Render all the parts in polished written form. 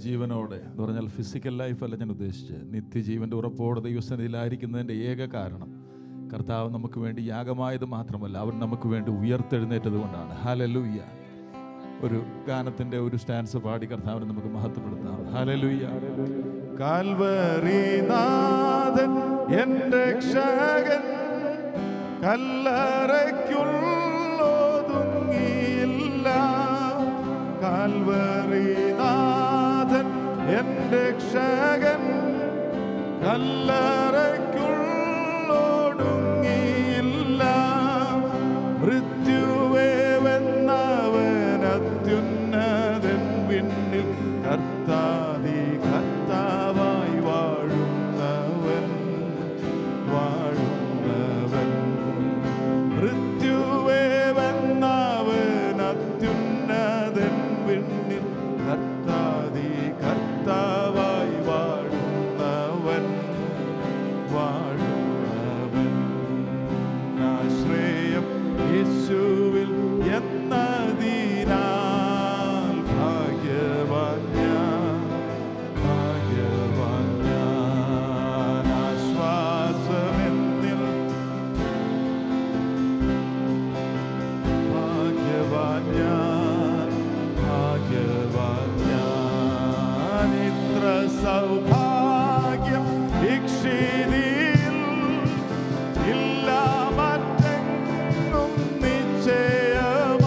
ജീവനോടെ എന്ന് പറഞ്ഞാൽ ഫിസിക്കൽ ലൈഫല്ല ഞാൻ ഉദ്ദേശിച്ചത്, നിത്യജീവൻ്റെ ഉറപ്പോടെ ദൈവസന്നിധിയിലായിരിക്കുന്നതിൻ്റെ ഏക കാരണം കർത്താവ് നമുക്ക് വേണ്ടി യാഗമായത് മാത്രമല്ല, അവൻ നമുക്ക് വേണ്ടി ഉയർത്തെഴുന്നേറ്റത് കൊണ്ടാണ്. ഹല്ലേലൂയ. ഒരു ഗാനത്തിൻ്റെ ഒരു സ്റ്റാൻസ് പാടി കർത്താവിനെ നമുക്ക് മഹത്വപ്പെടുത്താം. ഹല്ലേലൂയ. കാൽവരിനാഥൻ എൻ രക്ഷകൻ, കല്ലറയ്ക്കുള്ളൊതുങ്ങിയില്ല. കാൽവരിനാഥൻ എൻ രക്ഷകൻ, കല്ലറയ്ക്കുള്ളൊടുങ്ങിയില്ല. മൃത്യുവേ വെന്നവൻ അത്യുന്നതൻ വിണ്ണിൽ കർത്താതി കർത്താവായി വാഴുന്നവൻ വാഴുന്നവൻ. മൃത്യുവേ വെന്നവൻ അത്യുന്നതൻ വിണ്ണിൽ കർത്താതി കർത്താവായി വാഴുന്നവൻ വാഴുന്നവൻ. ആശ്രയം യേശുവിൽ എന്നതിനാൽ ഭാഗ്യവാൻ ഞാൻ, ഭാഗ്യവാൻ ഞാൻ. ആശ്വാസമെന്നിൽ ഭാഗ്യവാൻ ഞാൻ, ഭാഗ്യവാൻ ഞാൻ. ഇത്ര സൗഭാഗ്യം ഇക്ഷിതിയിൽ ഇല്ല മറ്റെങ്ങും നിശ്ചയമാം.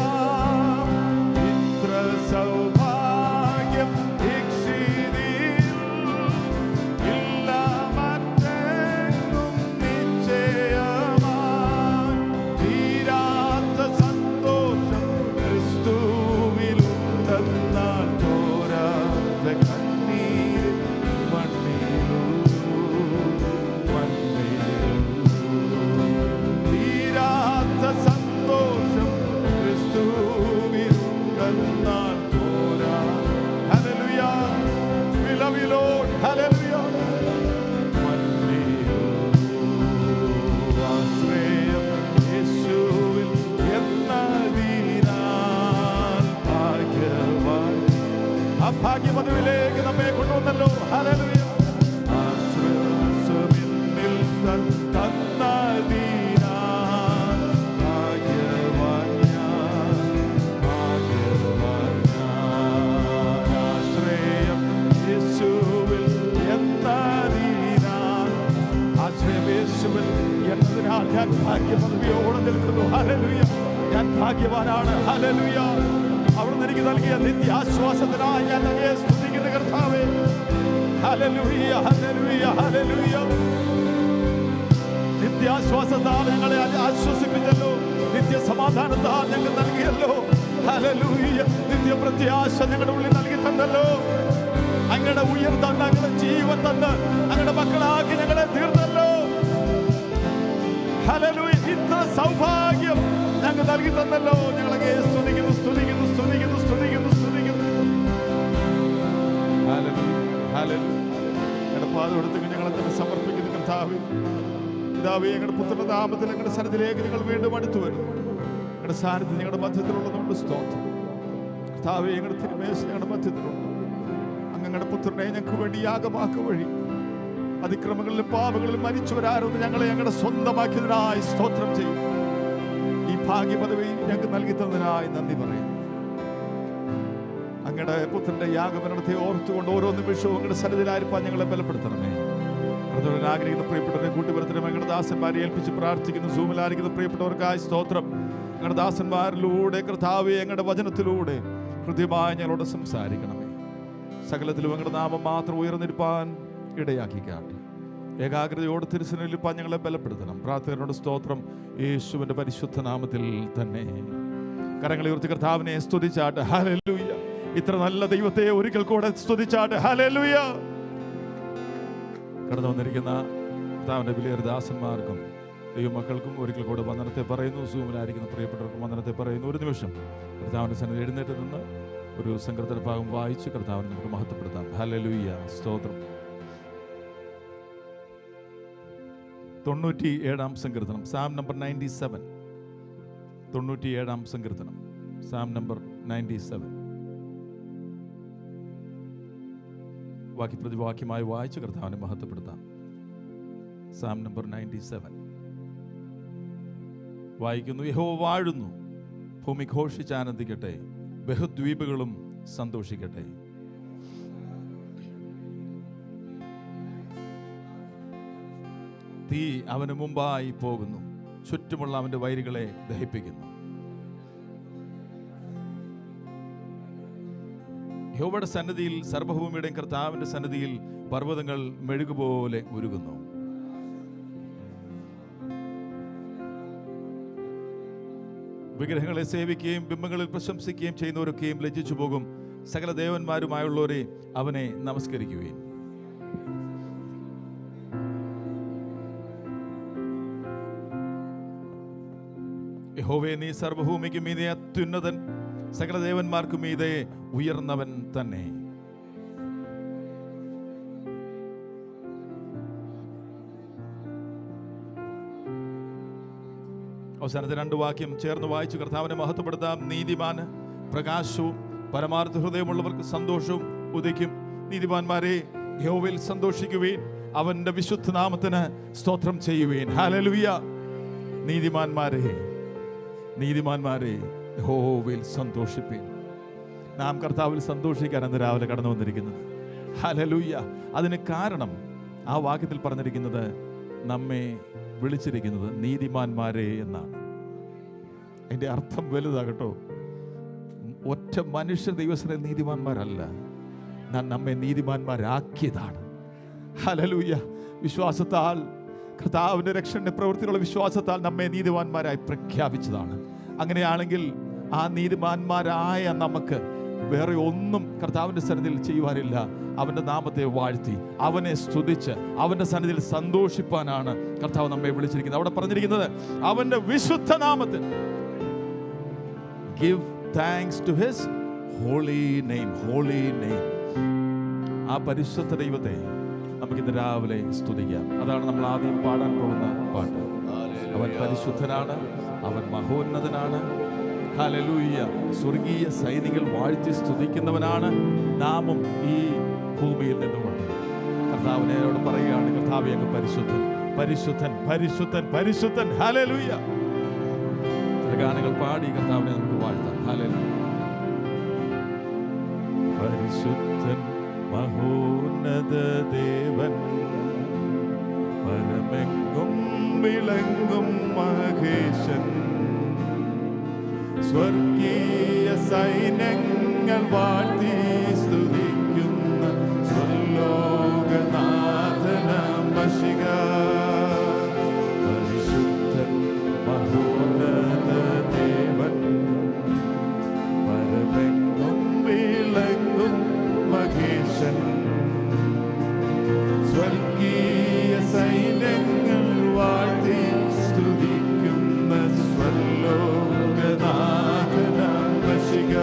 ഇത്ര സൗഭാഗ്യം ഇക്ഷിതിയിൽ ഇല്ല മറ്റെങ്ങും നിശ്ചയമാം. തീരാത്ത സന്തോഷം ക്രിസ്തുവിലുണ്ടെന്നാൽ തോരാത്ത കണ്ണീര് മണ്ണിലുള്ളൂ, മണ്ണിലുള്ളൂ. തീരാത്ത സന്തോഷം ക്രിസ്തുവിലുണ്ടെന്നാൽ തോരാ. ഹല്ലേലൂയ. We love you, Lord. ഹല്ലേലൂയ. ആശ്രയം യേശുവിൽ എന്നതിനാൽ ഭാഗ്യവാൻ. ആ ഭാഗ്യപദവിയിലേക്ക് നമ്മെ കൊണ്ടുവന്നല്ലോ. ഹല്ലേലൂയ. ആശ്വാസമെന്നിൽ തന്നതിനാൽ ഭാഗ്യവാൻ ഞാൻ, ഭാഗ്യവാൻ ഞാൻ. ആശ്രയം യേശുവിൽ എന്നതിനാൽ, ആശ്രയം യേശുവിൽ എന്നതിനാൽ ഞാൻ ഭാഗ്യപദവിയോടെ നിൽക്കുന്നു. ഹല്ലേലൂയ. ഞാൻ ഭാഗ്യവാനാണ്. ഹല്ലേലൂയ. അവിടുന്ന് എനിക്ക് നൽകിയ നിത്യാശ്വാസത്തിനായി ഞാൻ അങ്ങയെ സ്തുതിക്കുന്നു കർത്താവേ. ഹല്ലേലൂയ, ഹല്ലേലൂയ, ഹല്ലേലൂയ. നിത്യാശ്വാസത്താൽ ഞങ്ങളെ ആശ്വസിപ്പിച്ചല്ലോ, നിത്യസമാധാനത്താൽ ഞങ്ങൾ നൽകിയല്ലോ. ഹല്ലേലൂയ. നിത്യപ്രത്യാശ ഞങ്ങളുടെ ഉള്ളിൽ നൽകി തന്നല്ലോ. അങ്ങയുടെ ഉയർ തന്ന്, അങ്ങയുടെ ജീവൻ തന്ന്, അങ്ങയുടെ മക്കളാക്കി ഞങ്ങളെ തീർന്നല്ലോ. ഹല്ലേലൂയ. ഇത്ര സൗഭാഗ്യം ഞങ്ങൾ നൽകി തന്നല്ലോ. ഞങ്ങളെ സ്തുതിക്കുന്നു, സ്തുതിക്കുന്നു, സ്തുതിക്കുന്നു, സ്തുതിക്കുന്നു, സ്തുതിക്കുന്നു. Hallelujah, hallelujah. ഞങ്ങളുടെ പാദമെടുത്ത് ഞങ്ങളെ തന്നെ സമർപ്പിക്കുന്നു കർത്താവേ. പിതാവേ, ഞങ്ങളുടെ പുത്രന്റെ നാമത്തിൽ ഞങ്ങളുടെ സന്നിധിയിലേക്ക് നിങ്ങൾ വീണ്ടും അടുത്തു വരുന്നു. ഞങ്ങളുടെ സാന്നിധ്യം ഞങ്ങളുടെ മധ്യത്തിലുള്ളതുകൊണ്ട് സ്തോത്രം കർത്താവേ. ഞങ്ങളുടെ തിരുമേശ ഞങ്ങളുടെ മധ്യത്തിലുണ്ട്. അങ്ങയുടെ പുത്രനെ ഞങ്ങൾക്ക് വേണ്ടി യാഗമാക്കുക വഴി അതിക്രമങ്ങളിലും പാപങ്ങളിലും മരിച്ചവരായിരുന്നു ഞങ്ങളെ ഞങ്ങളുടെ സ്വന്തമാക്കിയതിനായി സ്തോത്രം ചെയ്യും. ഈ ഭാഗ്യപദവി ഞങ്ങൾക്ക് നൽകി തന്നതിനായി നന്ദി പറയും. അങ്ങയുടെ പുത്രന്റെ യാഗമരണത്തെ ഓർത്തുകൊണ്ട് ഓരോ നിമിഷവും അങ്ങയുടെ സന്നിധിയിലായിരിക്കാൻ ഞങ്ങളെ ബലപ്പെടുത്തണമേ. അതുപോലെ ആഗ്രഹിക്കുന്ന പ്രിയപ്പെട്ടവരെ കൂട്ടിവരുത്തണം. ഞങ്ങളുടെ ദാസന്മാരെ ഏൽപ്പിച്ച് പ്രാർത്ഥിക്കുന്നു. സൂമിലായിരിക്കുന്ന പ്രിയപ്പെട്ടവർക്കായി സ്തോത്രം. ഞങ്ങളുടെ ദാസന്മാരിലൂടെ കർത്താവേ, ഞങ്ങളുടെ വചനത്തിലൂടെ ഹൃദ്യമായി ഞങ്ങളോട് സംസാരിക്കണമേ. സകലത്തിലും അങ്ങയുടെ നാമം മാത്രം ഉയർന്നിരിപ്പാൻ ഇടയാക്കിക്കാട്ടെ. ഏകാഗ്രതയോട് തിരുസന്നിധിയിലിരിപ്പാൻ ഞങ്ങളെ ബലപ്പെടുത്തണം. പ്രാർത്ഥനയോട് സ്തോത്രം യേശുവിന്റെ പരിശുദ്ധ നാമത്തിൽ തന്നെ. കരങ്ങളെ ഉയർത്തി കർത്താവിനെ സ്തുതിച്ചാട്ടെ. ഹല്ലേലൂയ. ഇത്ര നല്ല ദൈവത്തെ ഒരിക്കൽ കൂടെ സ്തുതിച്ചാട്ടെ. ഹല്ലേലൂയ. കടന്നു വന്നിരിക്കുന്ന കർത്താവിന്റെ വലിയ ദാസന്മാർക്കും ദൈവമക്കൾക്കും ഒരിക്കൽ കൂടെ വന്ദനത്തെ പറയുന്നു. സൂമിലായിരിക്കുന്ന പ്രിയപ്പെട്ടവർക്കും വന്ദനത്തെ പറയുന്നു. ഒരു നിമിഷം കർത്താവിന്റെ സന്നിധി എഴുന്നേറ്റ് നിന്ന് ഒരു സങ്കീർത്തന ഭാഗം വായിച്ച് കർത്താവിനെ നമുക്ക് മഹത്വപ്പെടുത്താം. ഹല്ലേലൂയ. സ്തോത്രം. 97-ാം സങ്കീർത്തനം, സാം നമ്പർ 97. 97-ാം സങ്കീർത്തനം, സാം നമ്പർ 97. വാക്യ പ്രതിവാക്യമായി വായിച്ച് കർത്താവിനെ മഹത്വപ്പെടുത്താം. സാം നമ്പർ 97 വായിക്കുന്നു. യഹോവ വാഴുന്നു, ഭൂമി ഘോഷിച്ചാനന്ദിക്കട്ടെ, ബഹുദ്വീപുകളും സന്തോഷിക്കട്ടെ. തീ അവന് മുമ്പായി പോകുന്നു, ചുറ്റുമുള്ള അവന്റെ വൈരികളെ ദഹിപ്പിക്കുന്നു. യഹോവയുടെ സന്നിധിയിൽ, സർവ്വഭൂമിയുടെയും കർത്താവിന്റെ സന്നിധിയിൽ പർവ്വതങ്ങൾ മെഴുകുപോലെ ഉരുകുന്നു. വിഗ്രഹങ്ങളെ സേവിക്കുകയും ബിംബങ്ങളിൽ പ്രശംസിക്കുകയും ചെയ്യുന്നവരൊക്കെയും ലജ്ജിച്ചു പോകും. സകല ദേവന്മാരുമായുള്ളവരെ അവനെ നമസ്കരിക്കുകയും. യഹോവേ, നീ സർവ്വഭൂമിക്ക് മീതെ അത്യുന്നതൻ, സകല ദേവന്മാർക്കും മീതെ ഉയർന്നവൻ തന്നെ. അവസാനത്തെ 2 വാക്യം ചേർന്ന് വായിച്ചു കർത്താവിനെ മഹത്വപ്പെടുത്താം. നീതിമാന് പ്രകാശവും പരമാർത്ഥ ഹൃദയമുള്ളവർക്ക് സന്തോഷവും ഉദിക്കും. നീതിമാന്മാരെ, യഹോവയിൽ സന്തോഷിക്കുവീൻ, അവന്റെ വിശുദ്ധ നാമത്തിന് സ്തോത്രം ചെയ്യുവീൻ. ഹല്ലേലൂയ. നീതിമാന്മാരെ യഹോവയിൽ സന്തോഷിപ്പീൻ. നാം കർത്താവിൽ സന്തോഷിക്കാൻ അന്ന് രാവിലെ കടന്നു വന്നിരിക്കുന്നത്. ഹല്ലേലൂയ. അതിന് കാരണം ആ വാക്യത്തിൽ പറഞ്ഞിരിക്കുന്നത്, നമ്മെ വിളിച്ചിരിക്കുന്നത് നീതിമാന്മാരെ എന്നാണ്. അതിൻ്റെ അർത്ഥം വലുതാകട്ടോ. ഒറ്റ മനുഷ്യ ദൈവസനയിൽ നീതിമാന്മാരല്ല, നമ്മെ നീതിമാന്മാരാക്കിയതാണ്. ഹല്ലേലൂയ. വിശ്വാസത്താൽ, കർത്താവിൻ്റെ രക്ഷണ പ്രവൃത്തികളുടെ വിശ്വാസത്താൽ നമ്മെ നീതിമാന്മാരായി പ്രഖ്യാപിച്ചതാണ്. അങ്ങനെയാണെങ്കിൽ ആ നീതിമാന്മാരായ നമുക്ക് വേറെ ഒന്നും കർത്താവിൻ്റെ സന്നിധിയിൽ ചെയ്യുവാനില്ല. അവൻ്റെ നാമത്തെ വാഴ്ത്തി, അവനെ സ്തുതിച്ച്, അവൻ്റെ സന്നിധിയിൽ സന്തോഷിപ്പാനാണ് കർത്താവ് നമ്മെ വിളിച്ചിരിക്കുന്നത്. അവിടെ പറഞ്ഞിരിക്കുന്നത്, അവൻ്റെ വിശുദ്ധ നാമത്തിൽ give thanks to his holy name. ആ പരിശുദ്ധ ദൈവത്തെ നമുക്കിന്ന് രാവിലെ സ്തുതിക്കാം. അതാണ് നമ്മൾ ആദ്യം പാടാൻ പോകുന്ന പാട്ട്. അവൻ പരിശുദ്ധനാണ്, അവൻ മഹോന്നതനാണ്. ഹല്ലേലൂയ. സ്വർഗീയ സൈനികൾ വാഴ്ത്തി സ്തുതിക്കുന്നവനാണ്. നാമും ഈ ഭൂമിയിൽ നിന്നുകൊണ്ട് കർത്താവിനോട് പറയുകയാണ്, കർത്താവേ, അങ്ങ് പരിശുദ്ധൻ, പരിശുദ്ധൻ, പരിശുദ്ധൻ, പരിശുദ്ധൻ. ഹല്ലേലൂയ. ചില ഗാനങ്ങൾ പാടി കർത്താവിനെ നമുക്ക് വാഴ്ത്താം. ഹല്ലേലൂയ. പരിശുദ്ധൻ മഹോന്നത ദേവൻ, പരമെങ്ങും വിളങ്ങും മഹേശൻ, സ്വർഗീയ സൈന്യങ്ങൾ വാഴ്ത്തി സ്തുതിക്കുന്ന സ്വർലോകനാഥനാം മശിഹ. പരിശുദ്ധൻ മഹോന്നത ദേവൻ, പരമെങ്ങും വിളങ്ങും മഹേശൻ, സ്വർഗീയ സൈന്യങ്ങൾ വാഴ്ത്തി സ്തുതിക്കുന്ന സ്വർലോകനാഥനാം മശിഹ.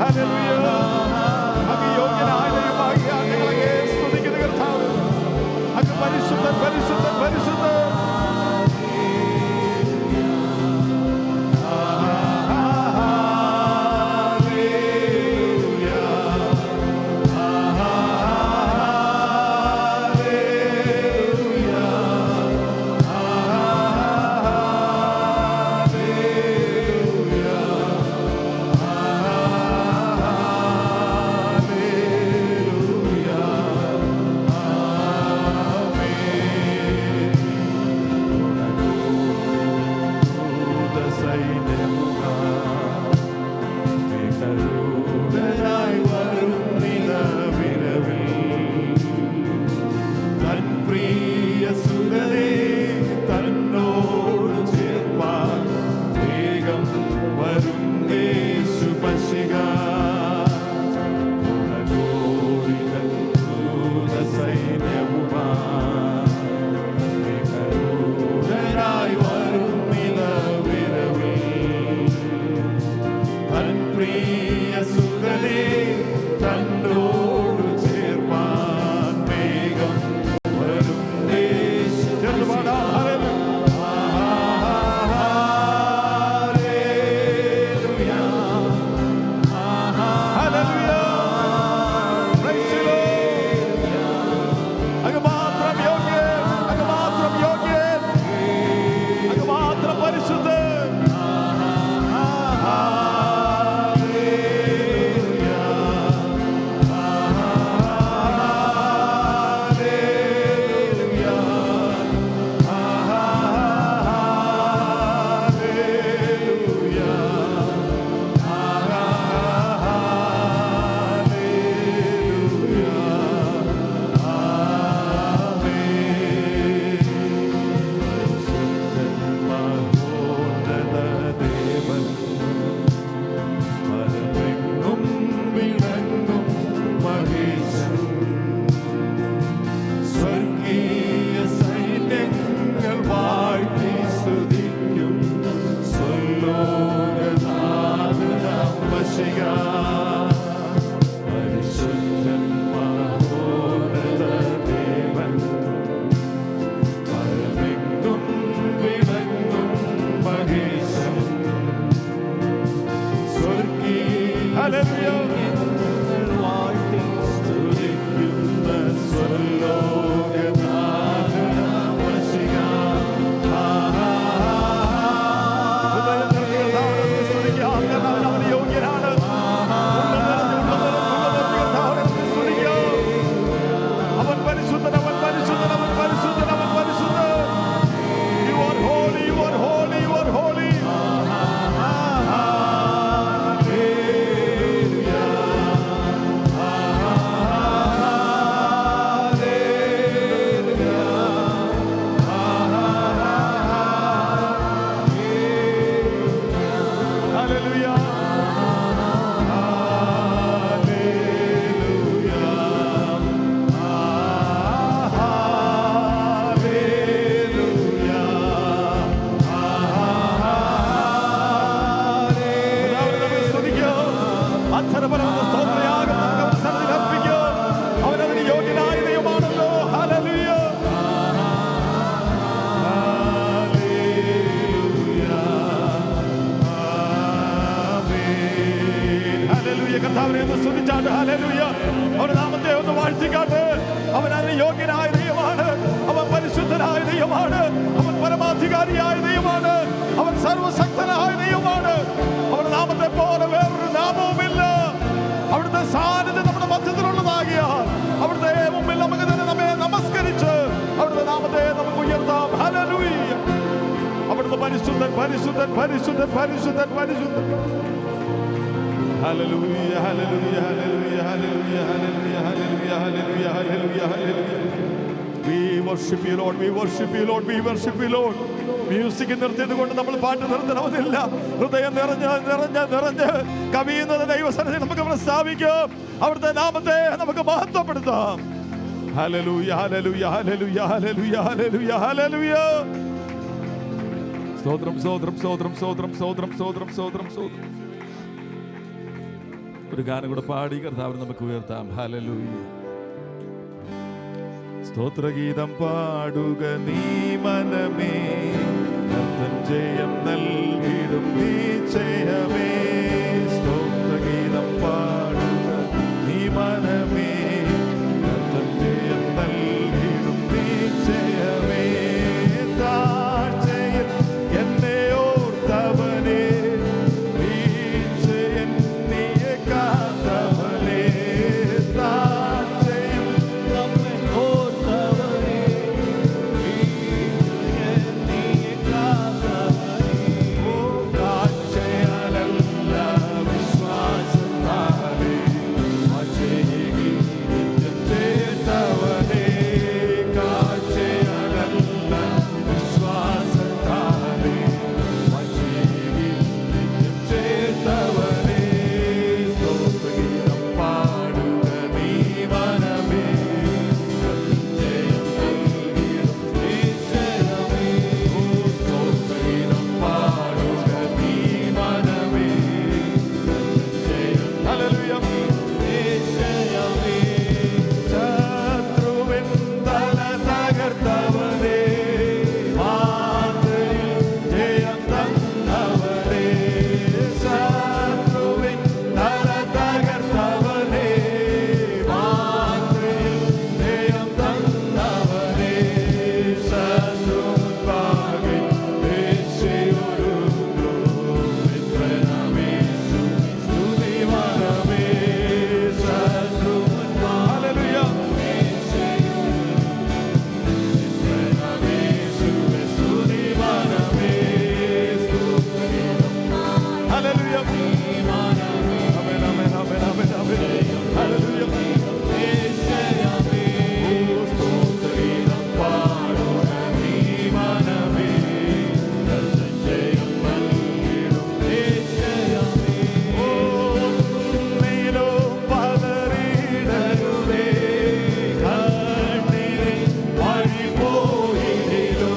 ഹല്ലേലൂയ. അങ്ങ് യോഗ്യനായ ദൈവമാകിയാൽ ഞങ്ങളെ സ്തുതിക്കുന്നു കർത്താവേ. അങ്ങ് പരിശുദ്ധൻ, പരിശുദ്ധൻ, പരിശുദ്ധൻ. പരിശുദ്ധൻ പരിശുദ്ധൻ പരിശുദ്ധൻ പരിശുദ്ധൻ പരിശുദ്ധൻ. ഹല്ലേലൂയ ഹല്ലേലൂയ ഹല്ലേലൂയ ഹല്ലേലൂയ ഹല്ലേലൂയ ഹല്ലേലൂയ ഹല്ലേലൂയ hallelujah. We worship you Lord, we worship you Lord, we worship you Lord. Music നിർത്തിയത് കൊണ്ട് നമ്മൾ പാട്ട് നിർത്തണമെന്നില്ല. ഹൃദയം നിറഞ്ഞ് നിറഞ്ഞ് നിറഞ്ഞ് കവിയുന്നത് ദൈവസന്നിധിയിൽ നമുക്ക് പ്രസ്താവിക്കാം. അവിടുത്തെ നാമത്തെ നമുക്ക് മഹത്വപ്പെടുത്താം. ഹല്ലേലൂയ ഹല്ലേലൂയ ഹല്ലേലൂയ ഹല്ലേലൂയ ഹല്ലേലൂയ ഹല്ലേലൂയ. സ്തോത്രം സ്തോത്രം സ്തോത്രം സ്തോത്രം സ്തോത്രം സ്തോത്രം സ്തോത്രം സ്തോത്രം. ഒരു ഗാനം കൂടെ പാടി കർത്താവിനെ നമുക്ക് ഉയർത്താം. ഹല്ലേലൂയ. സ്തോത്രഗീതം പാടുക നീ മനമേ, കർത്തൻ ജയം നൽകിടും നിശ്ചയമേ. സ്തോത്രഗീതം പാടുക നീ മനമേ, കർത്തൻ ജയം നൽകിടും നിശ്ചയമേ. താഴ്ചയിൽ എന്നെ ഓർത്തവനേ, വീഴ്ചയിൽ നീയെ കാത്തവനേ. താഴ്ചയിൽ നമ്മെ ഓർത്തവനേ, വീഴ്ചയിൽ നീയെ കാത്തവനേ. ഓ കാഴ്ചയാലല്ല വിശ്വാസത്താലേ വാഴ്ചയേകി നിത്യം ചേർത്തവനേ. കാഴ്ചയാലല്ല വിശ്വാസത്താലേ വാഴ്ചയേകി നിത്യം ചേർത്തവനേ. സ്തോത്രഗീതം പാടുക നീ മനമേ, ജയം നൽകിടും നിശ്ചയമേ. ഓ സ്തോത്രഗീതം പാടുക നീ മനമേ, ജയം ഹല്ലേലൂയ നിശ്ചയമേ. ശത്രുവിൻ തല തകർത്തവനേ, മാതയിൽ ജയം തന്നവനേ. ശത്രുവിൻ തല തകർത്തവനേ, മാതയിൽ ജയം തന്നവനേ. ശത്രുമുൻപാകെ രക്ഷയൊരുങ്ങൂ, മിത്രനാമേശു സ്തുതിവരമേ. ശത്രുമുൻപാകെ മിത്രനാമേശുവേ സ്തുതിവരമേ. ഹല്ലേലൂയ. ആമേൻ, ആമേൻ, ആമേൻ, ആമേൻ, ആമേൻ. ഹല്ലേലൂയ. ഓ സ്തോത്രഗീതം പാടുക നീ മനമേ, കർത്തൻ ജയം നൽകിടും നിശ്ചയമേ. ഓ ഒന്നിലും പതറിയിടരുതേ, കണ്ണീരിൽ വഴി പോയിടിലോ.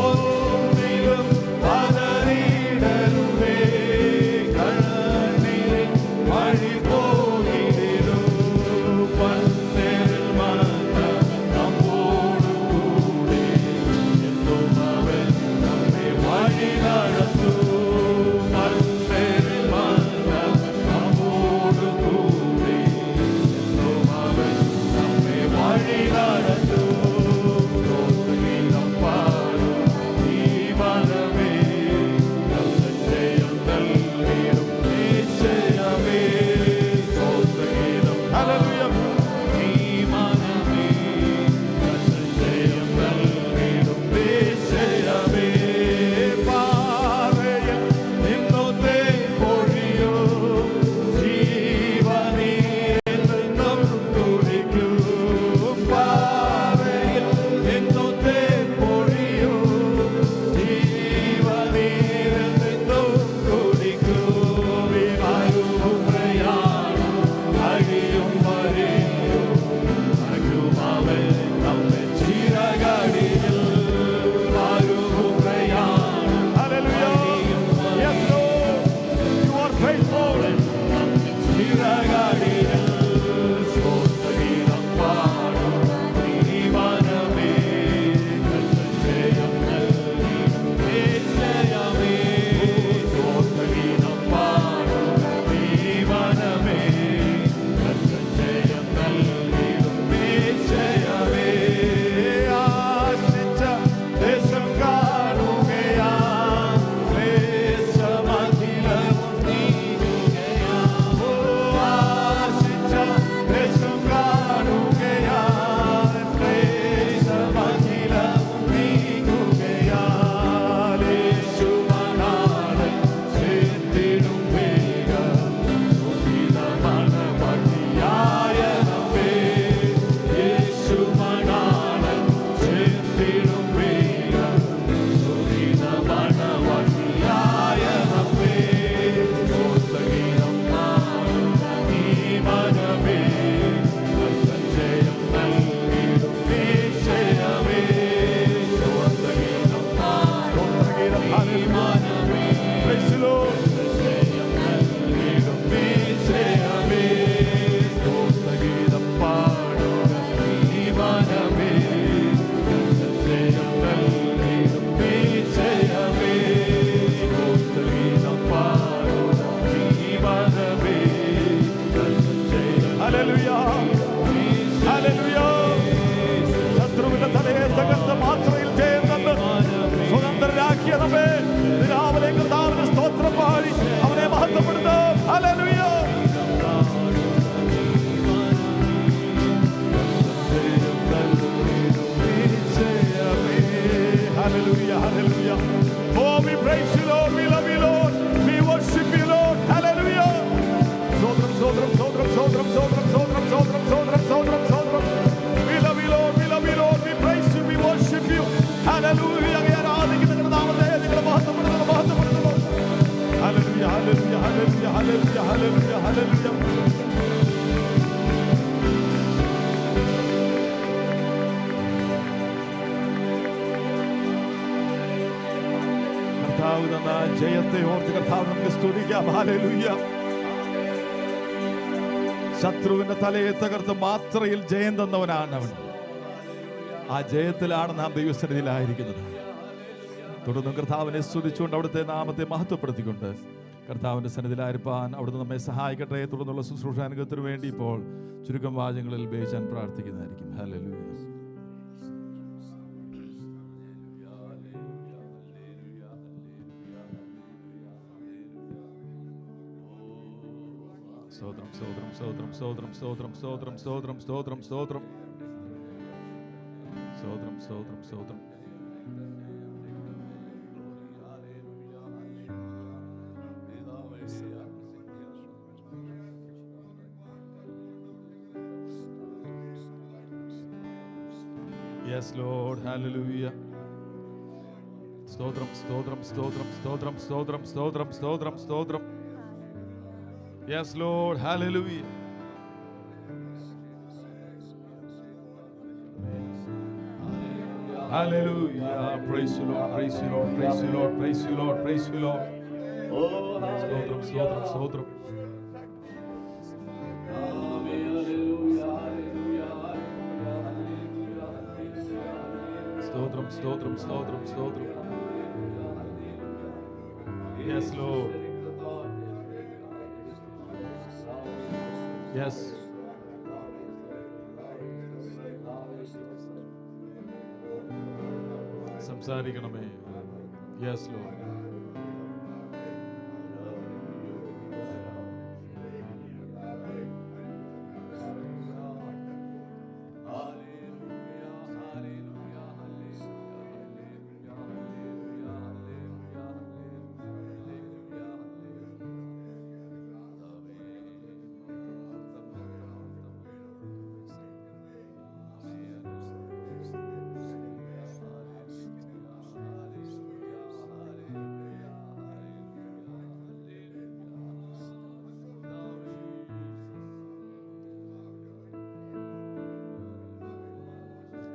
ഒന്നിലും പതറിയിടരുതേ, കണ്ണീരിൽ വഴി പോയിടിലോ. പന്തലിൽ മാത്രം നമ്മോടുകൂടെ എന്നും അവൻ നമ്മെ വഴി നടത്തും. പന്തലിൽ മാത്രം നമ്മോടുകൂടെ എന്നും അവൻ നമ്മെ വഴി നടത്തും. സ്തോത്രഗീതം പാടും നീ മനമേ, കർത്തൻ ജയം നൽകിടും നിശ്ചയമേ. സ്തോത്രഗീതം ഹല്ലേലൂയ നീ മനമേ, കർത്തൻ ജയം നൽകിടും നിശ്ചയമേ. പാറയിൽ നിന്നൊത്തേ പൊഴിയോ, ജീവനീരിൽ നിന്നും കുടിക്കൂ. പാറയിൽ നിന്നൊത്തേ പൊഴിയോ, ജീവനീരിൽ നിന്നും കുടിക്കൂ. വിമാനവും പ്രയാണം അഴിയും വരെയോ, അഴുമവൻ നമ്മെ ചിറകടിയിൽ. വാരുവും പ്രയാണം അഴിയും വരെയോ, നമ്മെ ചിറകടിയിൽ. സ്തോത്രഗീതം പാടും നീ മനമേ, കർത്തൻ ജയം നൽകിടും നിശ്ചയമേ. സ്തോത്രഗീതം പാടും നീ മനമേ, കർത്തൻ ജയം നൽകിടും നിശ്ചയമേ. ആശിച്ച ദേശം കാണുകയാ, ക്ലേശമഖിലവും നീങ്ങുകയാ. ഓ ഹല്ലേലൂയ. ശത്രുവിന്റെ തലയെ തകർത്ത മാത്രയിൽ ജയം തന്ന് സ്വതന്ത്രരാക്കിയ നമ്മെ രാവിലെ കർത്താവിന് സ്തോത്രം പാടി അവനെ മഹത്വപ്പെടുത്താം. Hallelujah. Hallelujah, hallelujah. Oh, we praise you, Lord. We love you, Lord. We worship you, Lord. Hallelujah. Sodram, sodram, sodram, sodram, sodram, sodram, sodram, sodram, sodram, sodram. We love you, Lord. We love you, Lord. We praise you. We worship you. Hallelujah. അങ്ങയെ ആരാധിക്കുന്ന നിങ്ങളുടെ നാമത്തെ നിങ്ങളുടെ മഹത്വപ്പെടുത്തുന്നു, മഹത്വപ്പെടുത്തുന്നു. Hallelujah, hallelujah, hallelujah, hallelujah, hallelujah, hallelujah. കർത്താവ് തന്ന ജയത്തെ ഓർത്ത് കർത്താവ് നമുക്ക് സ്തുതിക്കാം. ഹല്ലേലൂയ. ശത്രുവിന്റെ തലയെ തകർത്ത് മാത്രയിൽ ജയം തന്നവനാണ് അവൻ. ആ ജയത്തിലാണ് നാം ദൈവസന്നിധിയിലായിരിക്കുന്നത്. തുടർന്ന് കർത്താവിനെ സ്തുതിച്ചുകൊണ്ട് അവിടുത്തെ നാമത്തെ മഹത്വപ്പെടുത്തിക്കൊണ്ട് കർത്താവിന്റെ സന്നിധിയിലായിരിക്കാൻ അവിടുന്ന് നമ്മെ സഹായിക്കട്ടെ. തുടർന്നുള്ള ശുശ്രൂഷാനുഗത്തിന് വേണ്ടി ഇപ്പോൾ ചുരുക്കം വാചകങ്ങളിൽ ഉപയോഗിച്ചാൻ പ്രാർത്ഥിക്കുന്നതായിരിക്കും. ഹല്ലേലൂയ. സ്തോത്രം, സ്തോത്രം, സ്തോത്രം, സ്തോത്രം, സ്തോത്രം, സ്തോത്രം, സ്തോത്രം, സ്തോത്രം, സ്തോത്രം, സ്തോത്രം, സ്തോത്രം, സ്തോത്രം. Yes, Lord, hallelujah. സ്തോത്രം, സ്തോത്രം, സ്തോത്രം, സ്തോത്രം, സ്തോത്രം, സ്തോത്രം, സ്തോത്രം, സ്തോത്രം. Yes, Lord, hallelujah. Hallelujah. Praise you, Lord, praise you, Lord, praise you, Lord, praise you, Lord, praise you, Lord. സ്തോത്രം, സ്തോത്രം, സ്തോത്രം. സ്തോത്രം, സ്തോത്രം, സ്തോത്രം, സ്തോത്രം. Yes, Lord. Yes. സംസാരിക്കണമേ. Yes, Lord.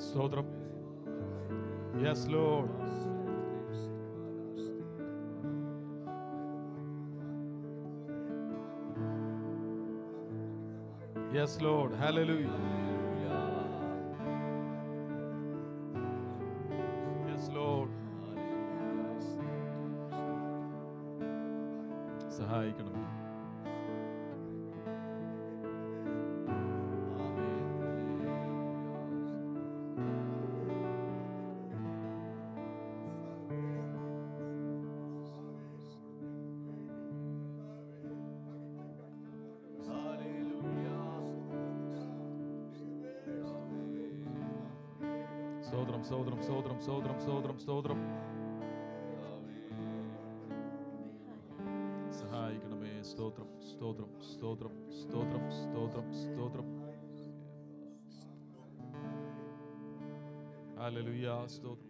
സ്തോത്രം. Yes, Lord. Yes, Lord. Hallelujah. Yes, Lord. സഹായിക്കണമേ. സ്തോത്രം, സ്തോത്രം, സ്തോത്രം, സ്തോത്രം, സ്തോത്രം, സ്തോത്രം. സഹായിക്കണമേ. സ്തോത്രം, സ്തോത്രം, സ്തോത്രം, സ്തോത്രം, സ്തോത്രം, സ്തോത്രം. ഹല്ലേലൂയ. സ്തോത്രം.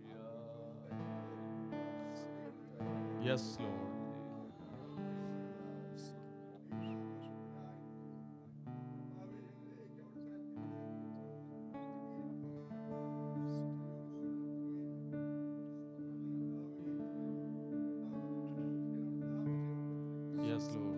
Yes, Lord. Yes, Lord.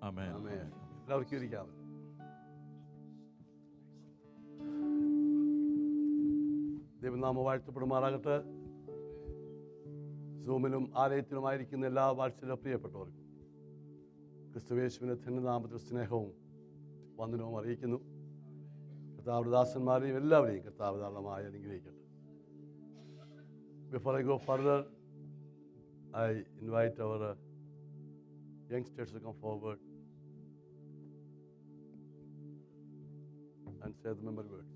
Amen. എല്ലാവർക്കും ഇരിക്കാം. ദൈവനാമം വാഴ്ത്തപ്പെടുമാറാകട്ടെ. സൂമിലും ആലയത്തിലുമായിരിക്കുന്ന എല്ലാ വാത്സല്യ പ്രിയപ്പെട്ടവർക്കും ക്രിസ്തുയേശുവിൻ്റെ ധന്യനാമത്തിൽ സ്നേഹവും വന്ദനവും അറിയിക്കുന്നു. കർത്താവിൻ്റെ ദാസന്മാരെയും എല്ലാവരെയും കർത്താവ് ധാരാളമായി അനുഗ്രഹിക്കട്ടെ. Before I go further, I invite our youngsters to come forward and say the member words.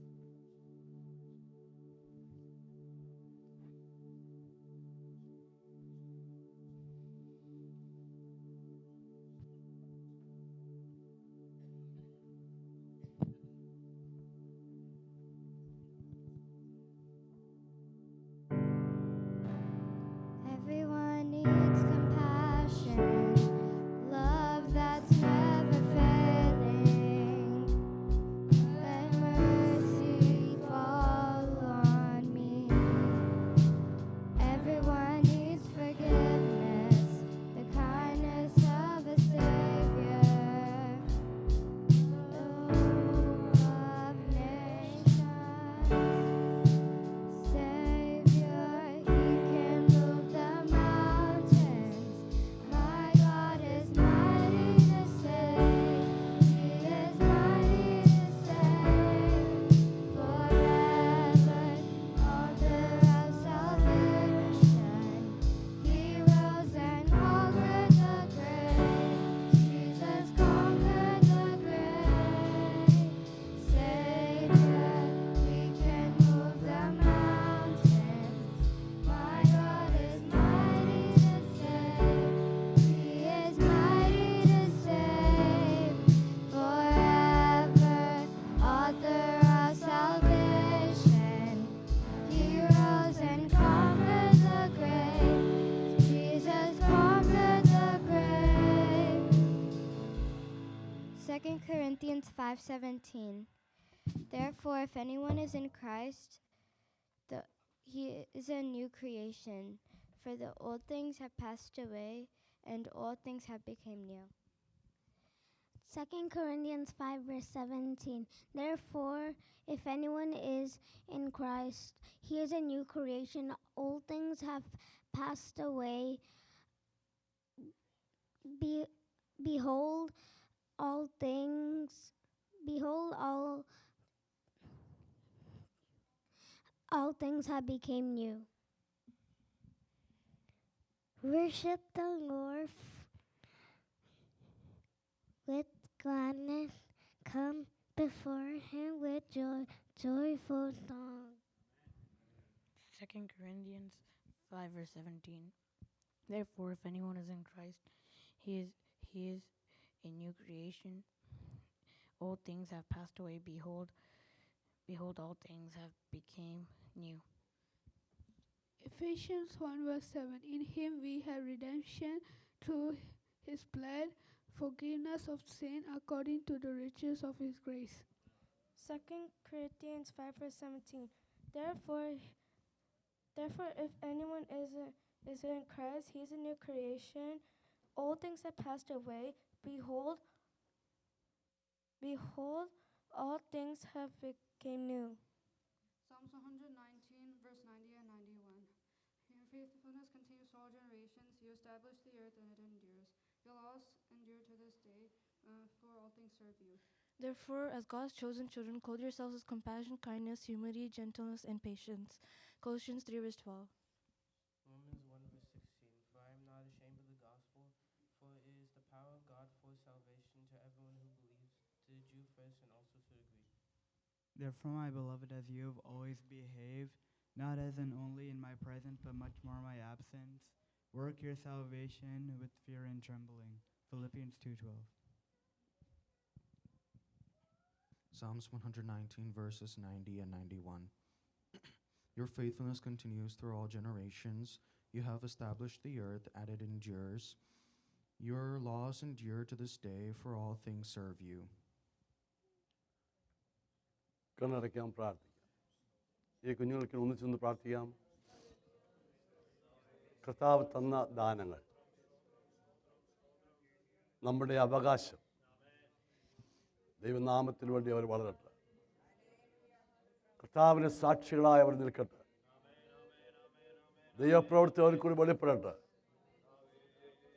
Everyone needs compassion, love that's never failing. Let mercy fall on me. Everyone needs forgiveness, the kindness of a Savior. The hope of nations. Savior, He can move the mountains. My God is mighty to save. He is mighty to save. Forever, author of salvation. He rose and conquered the grave. Jesus conquered the grave. Savior, He can move the mountains. My God is mighty to save. He is mighty to save. Forever, author of salvation. He rose and conquered the grave. Jesus conquered the grave. 2 Corinthians 5:17. Therefore, if anyone is in Christ, he is a new creation. For the old things have passed away, and all things have become new. 2 Corinthians 5 verse 17. Therefore, if anyone is in Christ, he is a new creation. Old things have passed away. Behold, all things have become new. Worship the Lord with gladness. Come before Him with joyful song. 2 Corinthians 5 verse 17. Therefore, if anyone is in Christ, he is a new creation. Old things have passed away. Behold, all things have become new. Ephesians 1 verse 7. In Him we have redemption through His blood, forgiveness of sin according to the riches of His grace. 2 Corinthians 5 verse 17. Therefore, if anyone is in Christ, he is a new creation. All things have passed away. Behold, all things have become new. Psalms 119, verse 90 and 91. Your faithfulness continues to all generations. You establish the earth and it endures. Your laws endure to this day, for all things serve you. Therefore, as God's chosen children, clothe yourselves with compassion, kindness, humility, gentleness, and patience. Colossians 3 verse 12. Romans 1 verse 16. For I am not ashamed of the gospel, for it is the power of God for salvation to everyone who believes, to the Jew first and also to the Greek. Therefore, my beloved, as you have always behaved, not as in only in my presence, but much more in my absence, work your salvation with fear and trembling. Philippians 2:12. Psalms 119 verses 90 and 91. Your faithfulness continues through all generations. You have established the earth, and it endures. Your laws endure to this day, for all things serve you. കണ്ണടയ്ക്കാം, പ്രാർത്ഥിക്കാം. ഈ കുഞ്ഞുങ്ങൾക്ക് ഒന്നിച്ചൊന്ന് പ്രാർത്ഥിക്കാം. കർത്താവ് തന്ന ദാനങ്ങൾ നമ്മുടെ അവകാശം. ദൈവനാമത്തിന് വേണ്ടി അവർ വളരട്ടെ. കർത്താവിന് സാക്ഷികളായി അവർ നിൽക്കട്ടെ. ദൈവപ്രവൃത്തി അവർ കൂടി വെളിപ്പെടട്ടെ.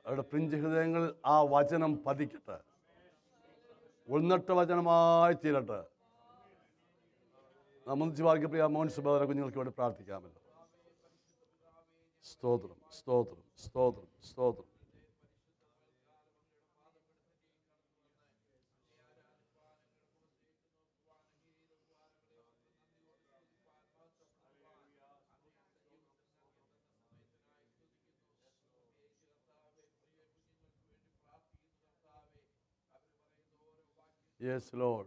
അവരുടെ പിഞ്ച് ഹൃദയങ്ങളിൽ ആ വചനം പതിക്കട്ടെ. ഉൾനട്ട വചനമായി തീരട്ടെ. നമ്മൊന്നിച്ച് വായിക്കപ്രിയ മോൻ സുബോധന കുഞ്ഞുങ്ങൾക്ക് വേണ്ടി പ്രാർത്ഥിക്കാമല്ലോ. സ്തോത്രം, സ്തോത്രം, സ്തോത്രം, സ്തോത്രം. Yes, Lord.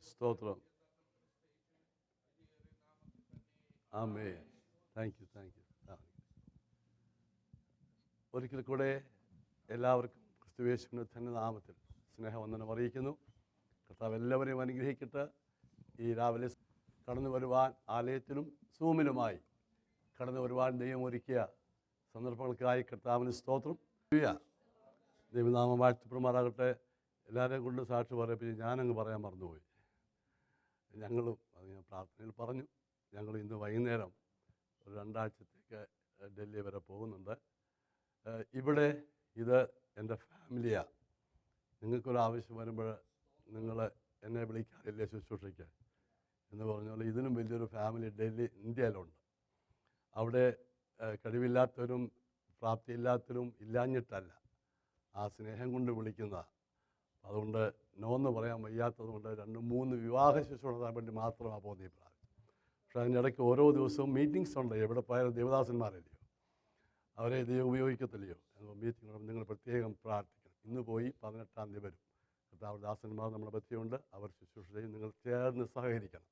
സ്തോത്രം. ആമേൻ. Thank you, thank you. ഒരിക്കൽ കൂടെ എല്ലാവർക്കും ക്രിസ്തുയേശുവിൻ്റെ തന്നെ നാമത്തിൽ സ്നേഹവന്ദനം അറിയിക്കുന്നു. കർത്താവ് എല്ലാവരെയും അനുഗ്രഹിക്കട്ടെ. ഈ രാവിലെ കടന്നു വരുവാൻ ആലയത്തിലും സൂമിലുമായി കടന്നു വരുവാൻ ദൈവം ഒരുക്കിയ സന്ദർഭങ്ങൾക്കായി കർത്താവിന് സ്തോത്രം. ദൈവനാമം വാഴ്ത്തപ്പെടുമാറാകട്ടെ. എല്ലാവരെയും കൊണ്ട് സാക്ഷി പറയിപ്പിച്ച് ഞാനങ്ങ് പറയാൻ മറന്നുപോയി. ഞങ്ങളും അത് ഞാൻ പ്രാർത്ഥനയിൽ പറഞ്ഞു. ഞങ്ങൾ ഇന്ന് വൈകുന്നേരം ഒരു 2 ആഴ്ചത്തേക്ക് ഡൽഹി വരെ പോകുന്നുണ്ട്. ഇവിടെ ഇത് എൻ്റെ ഫാമിലിയാണ്. നിങ്ങൾക്കൊരാവശ്യം വരുമ്പോൾ നിങ്ങൾ എന്നെ വിളിക്കാറില്ലേ ശുശ്രൂഷയ്ക്ക് എന്ന് പറഞ്ഞ പോലെ ഇതിനും വലിയൊരു ഫാമിലി ഡൽഹി ഇന്ത്യയിലുണ്ട്. അവിടെ കഴിവില്ലാത്തവരും പ്രാപ്തിയില്ലാത്തവരും ഇല്ലാഞ്ഞിട്ടല്ല, ആ സ്നേഹം കൊണ്ട് വിളിക്കുന്നതാണ്. അതുകൊണ്ട് നോന്ന് പറയാൻ വയ്യാത്തത് കൊണ്ട് 2-3 വിവാഹ ശുശ്രൂഷ നടത്താൻ വേണ്ടി മാത്രമാണ് പോകുന്നത് ഈ പ്രാവശ്യം. പക്ഷേ അതിനിടയ്ക്ക് ഓരോ ദിവസവും മീറ്റിങ്സ് ഉണ്ട്. എവിടെ പോയാലും ദേവദാസന്മാരല്ലയോ, അവരെ ദൈവം ഉപയോഗിക്കത്തില്ലയോ. മീറ്റിംഗ് നിങ്ങൾ പ്രത്യേകം പ്രാർത്ഥിക്കണം. ഇന്ന് പോയി 18-ാം തീയതി വരും. കർത്താവ് ദാസന്മാർ നമ്മുടെ പറ്റിയുണ്ട്. അവർ ശുശ്രൂഷ ചെയ്യും. നിങ്ങൾ ചേർന്ന് സഹകരിക്കണം.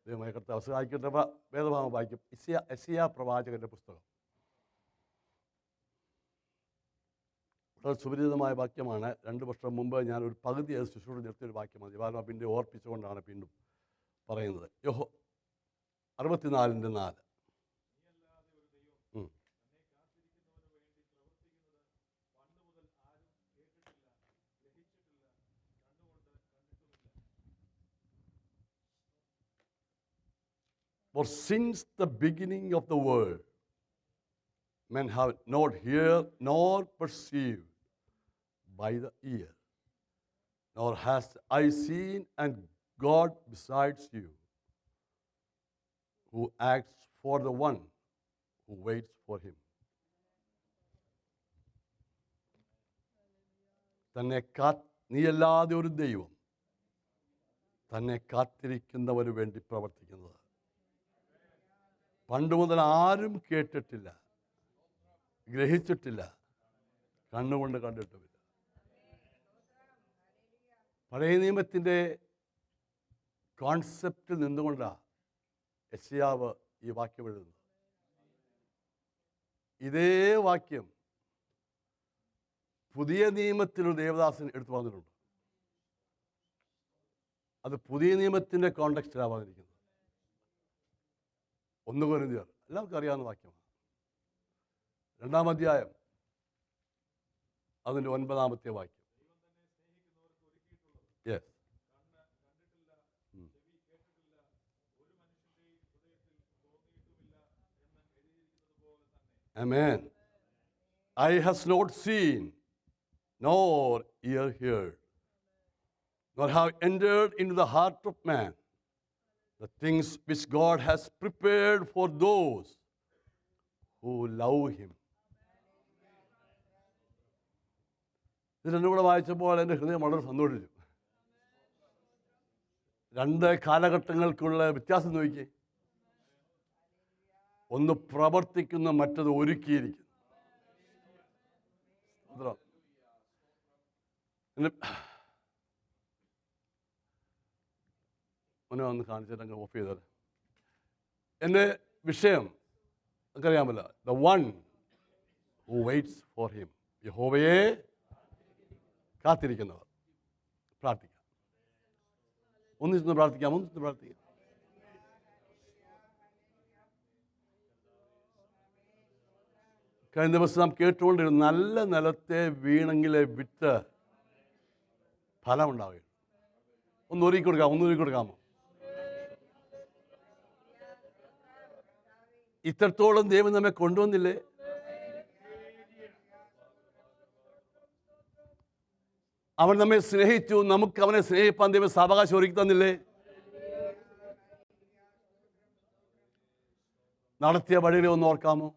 ദൈവമായ കർത്താവ് സഹായിക്കട്ടെ. വേദഭാഗം വായിക്കും. യെശയ്യാ പ്രവാചകൻ്റെ പുസ്തകം. വളരെ സുപരിചിതമായ വാക്യമാണ്. 2 വർഷം മുമ്പ് ഞാൻ ഒരു പകുതി അത് ശുശ്രൂഷ നിർത്തിയൊരു വാക്യമാണ്. ദിവാലം പിന്നെ ഓർപ്പിച്ചുകൊണ്ടാണ് വീണ്ടും പറയുന്നത്. 64:4. For since the beginning of the world, men have not heard nor perceived by the ear, nor has eye seen, and God besides you, who acts for the one who waits for him. നീയല്ലാതെ ഒരു ദൈവം തന്നെ കാത്തിരിക്കുന്നവന് വേണ്ടി പ്രവർത്തിക്കുന്നത് പണ്ട് മുതൽ ആരും കേട്ടിട്ടില്ല, ഗ്രഹിച്ചിട്ടില്ല, കണ്ണുകൊണ്ട് കണ്ടിട്ടുമില്ല. പഴയ നിയമത്തിൻ്റെ കോൺസെപ്റ്റിൽ നിന്നുകൊണ്ടാണ് യെശയ്യാവ് ഈ വാക്യം എഴുതുന്നത്. ഇതേ വാക്യം പുതിയ നിയമത്തിലൊരു ദേവദാസൻ എടുത്തു പറഞ്ഞിട്ടുണ്ട്. അത് പുതിയ നിയമത്തിൻ്റെ കോണ്ടെക്സ്റ്റിലാണ് പറഞ്ഞിരിക്കുന്നത്. 1 കൊരിന്ത്യർ എല്ലാവർക്കും അറിയാവുന്ന വാക്യമാണ്. 2-ാം അധ്യായം അതിൻ്റെ 9-ാമത്തെ വാക്യം. Yes. Amen. Eye has not seen, nor ear heard, nor have entered into the heart of man the things which God has prepared for those who love him. ഇത് രണ്ടും കൂടെ വായിച്ചപ്പോൾ എൻ്റെ ഹൃദയം വളരെ സന്തോഷിച്ചു. 2 കാലഘട്ടങ്ങൾക്കുള്ള വ്യത്യാസം നോക്കിയേ. ഒന്ന് പ്രവർത്തിക്കുന്ന, മറ്റത് ഒരുക്കിയിരിക്കുന്നു. ഒന്ന് കാണിച്ചിട്ട് അങ്ങ് ഓഫ് ചെയ്താൽ. എൻ്റെ വിഷയം നമുക്കറിയാമല്ലോ, the one who weights for him, യഹോവയെ കാത്തിരിക്കുന്നവർ. പ്രാർത്ഥിക്കാം, ഒന്നിച്ച് പ്രാർത്ഥിക്കാം. കഴിഞ്ഞ ദിവസം നാം കേട്ടുകൊണ്ടിരുന്നു, നല്ല നിലത്തെ വീണെങ്കിലെ വിത്ത് ഫലമുണ്ടാവുകയും. ഒന്നൊരുക്കി കൊടുക്കാമോ? ഇത്രത്തോളം ദൈവം നമ്മെ കൊണ്ടുവന്നില്ലേ? അവൻ നമ്മെ സ്നേഹിച്ചു, നമുക്ക് അവനെ സ്നേഹിപ്പാൻ ദൈവം സാവകാശം ഒരുക്കി തന്നില്ലേ? നടത്തിയ വഴികളെ ഒന്ന് ഓർക്കാമോ?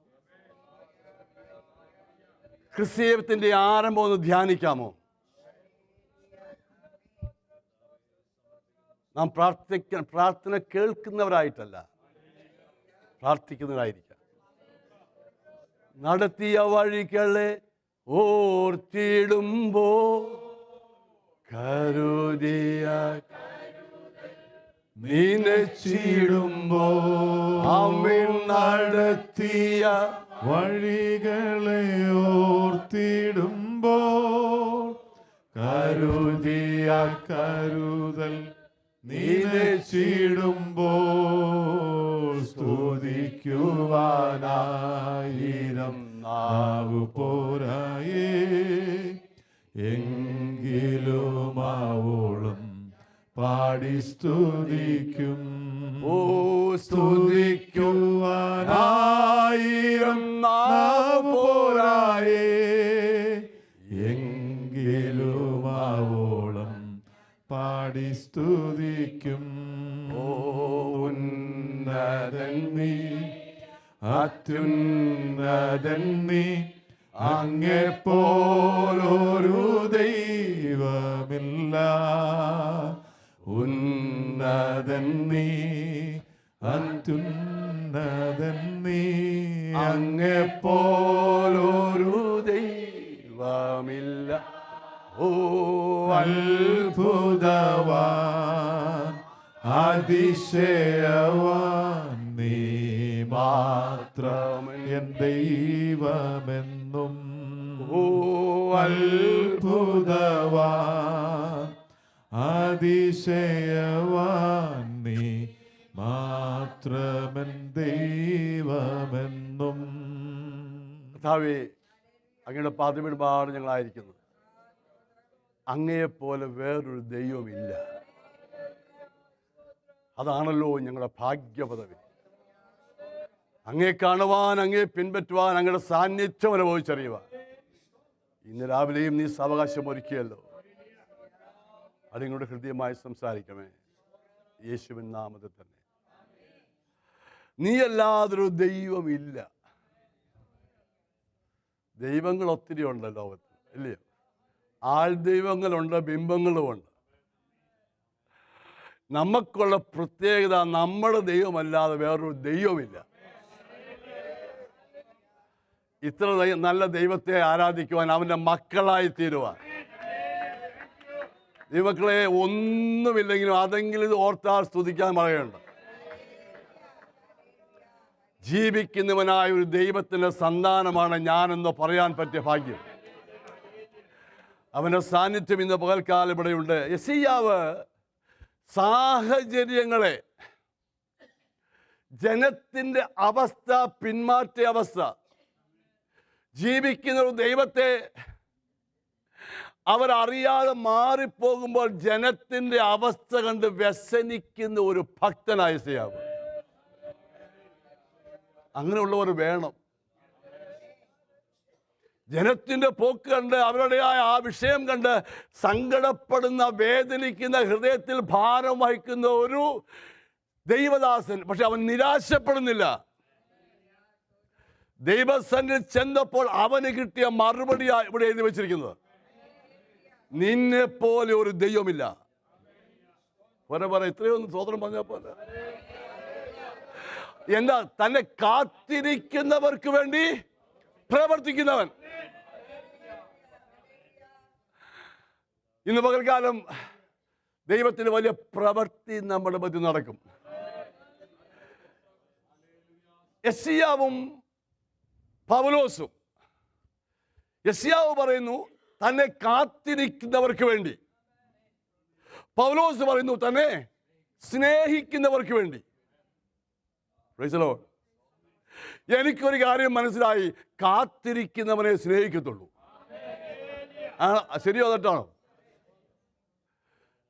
ക്രിസ്തീയത്തിന്റെ ആരംഭം ഒന്ന് ധ്യാനിക്കാമോ? നാം പ്രാർത്ഥന കേൾക്കുന്നവരായിട്ടല്ല, പ്രാർത്ഥിക്കുന്നവരായിരിക്കാം. നടത്തിയ വഴികളെ ഓർത്തിടുമ്പോ കരുതിയ നിനച്ചിടുമ്പോ അവൻ നടത്തിയ വഴികളെ ഓർത്തിടുമ്പോ കരുതിയ കരുതൽ നിനച്ചിടുമ്പോ സ്തുതിക്കുവാനായിരം നാവു പോരായേ, എങ്കിലും ആവോളം പാടി സ്തുതിക്കും. സ്തുതിക്കുവാനായിരം നാവു പോരായേ, എങ്കിലും ആവോളം പാടി സ്തുതിക്കും. ഉന്നതൻ നീ, അത്യുന്നതൻ നീ, അങ്ങെപ്പോലൊരു ദൈവമില്ല. ഉന്നതൻ നീ, അത്യുന്നതൻ നീ, അങ്ങെപ്പോലൊരു ദൈവമില്ല. ഓ അത്ഭുതവാൻ അതിശയവാൻ നീ മാത്രം എൻ ദൈവമെന്നും. ഓ അത്ഭുതവാൻ അതിശയവാൻ നീ മാത്രമെൻ ദൈവമെന്നും. കർത്താവേ, അങ്ങയുടെ പാദമിടുപാട് ഞങ്ങളായിരിക്കുന്നു. അങ്ങയെപ്പോലെ വേറൊരു ദൈവമില്ല. അതാണല്ലോ ഞങ്ങളുടെ ഭാഗ്യപദവി. അങ്ങയെ കാണുവാൻ, അങ്ങയെ പിൻപറ്റുവാൻ, അങ്ങയുടെ സാന്നിധ്യം അനുഭവിച്ചറിയുവാൻ ഇന്ന് രാവിലെയും നീ സാവകാശം ഒരുക്കിയല്ലോ. അതിങ്ങളോട് ഹൃദ്യമായി സംസാരിക്കണമേ, യേശുവിൻ നാമത്തിൽ തന്നെ. നീയല്ലാതൊരു ദൈവമില്ല. ദൈവങ്ങൾ ഒത്തിരി ഉണ്ട് ലോകത്ത്, ഇല്ലയോ? ആൾ ദൈവങ്ങളുണ്ട്, ബിംബങ്ങളുമുണ്ട്. നമുക്കുള്ള പ്രത്യേകത, നമ്മുടെ ദൈവമല്ലാതെ വേറൊരു ദൈവമില്ല. ഇത്ര നല്ല ദൈവത്തെ ആരാധിക്കുവാൻ, അവൻ്റെ മക്കളായി തീരുവാൻ. ദൈവമക്കളെ, ഒന്നുമില്ലെങ്കിലും അതെങ്കിലും ഇത് ഓർത്താൽ സ്തുതിക്കാൻ പറയുന്നുണ്ട്. ജീവിക്കുന്നവനായ ഒരു ദൈവത്തിൻ്റെ സന്താനമാണ് ഞാനെന്ന് പറയാൻ പറ്റിയ ഭാഗ്യം. അവൻ്റെ സാന്നിധ്യം ഇന്ന് പകൽക്കാലം ഇവിടെയുണ്ട്. യെശയ്യാവ് സാഹചര്യങ്ങളെ, ജനത്തിൻ്റെ അവസ്ഥ, പിന്മാറ്റ അവസ്ഥ, ജീവിക്കുന്ന ഒരു ദൈവത്തെ അവരറിയാതെ മാറിപ്പോകുമ്പോൾ ജനത്തിൻ്റെ അവസ്ഥ കണ്ട് വ്യസനിക്കുന്ന ഒരു ഭക്തനായ യെശയ്യാവ്. അങ്ങനെയുള്ളവർ വേണം. ജനത്തിൻ്റെ പോക്ക് കണ്ട്, അവരുടെ ആ വിഷയം കണ്ട് സങ്കടപ്പെടുന്ന, വേദനിക്കുന്ന, ഹൃദയത്തിൽ ഭാരം വഹിക്കുന്ന ഒരു ദൈവദാസൻ. പക്ഷെ അവൻ നിരാശപ്പെടുന്നില്ല. ദൈവസന്നിധി ചെന്നപ്പോൾ അവന് കിട്ടിയ മറുപടിയാണ് ഇവിടെ എഴുതി വെച്ചിരിക്കുന്നത്. നിന്നെ പോലെ ഒരു ദൈവമില്ല. ഇത്രയൊന്നും സ്വതന്ത്രം പറഞ്ഞ പോലെ എന്താ? തന്നെ കാത്തിരിക്കുന്നവർക്ക് വേണ്ടി പ്രവർത്തിക്കുന്നവൻ. ഇന്ന് പകൽക്കാലം ദൈവത്തിന് വലിയ പ്രവൃത്തി നമ്മുടെ മധ്യ നടക്കും. യെശയ്യാവും പൗലോസും. യെശയ്യാവ് പറയുന്നു തന്നെ കാത്തിരിക്കുന്നവർക്ക് വേണ്ടി, പൗലോസ് പറയുന്നു തന്നെ സ്നേഹിക്കുന്നവർക്ക് വേണ്ടി. Price the Lord. എനിക്കൊരു കാര്യം മനസ്സിലായി, കാത്തിരിക്കുന്നവനെ സ്നേഹിക്കത്തുള്ളൂ. ശരിയോ തെറ്റാണോ?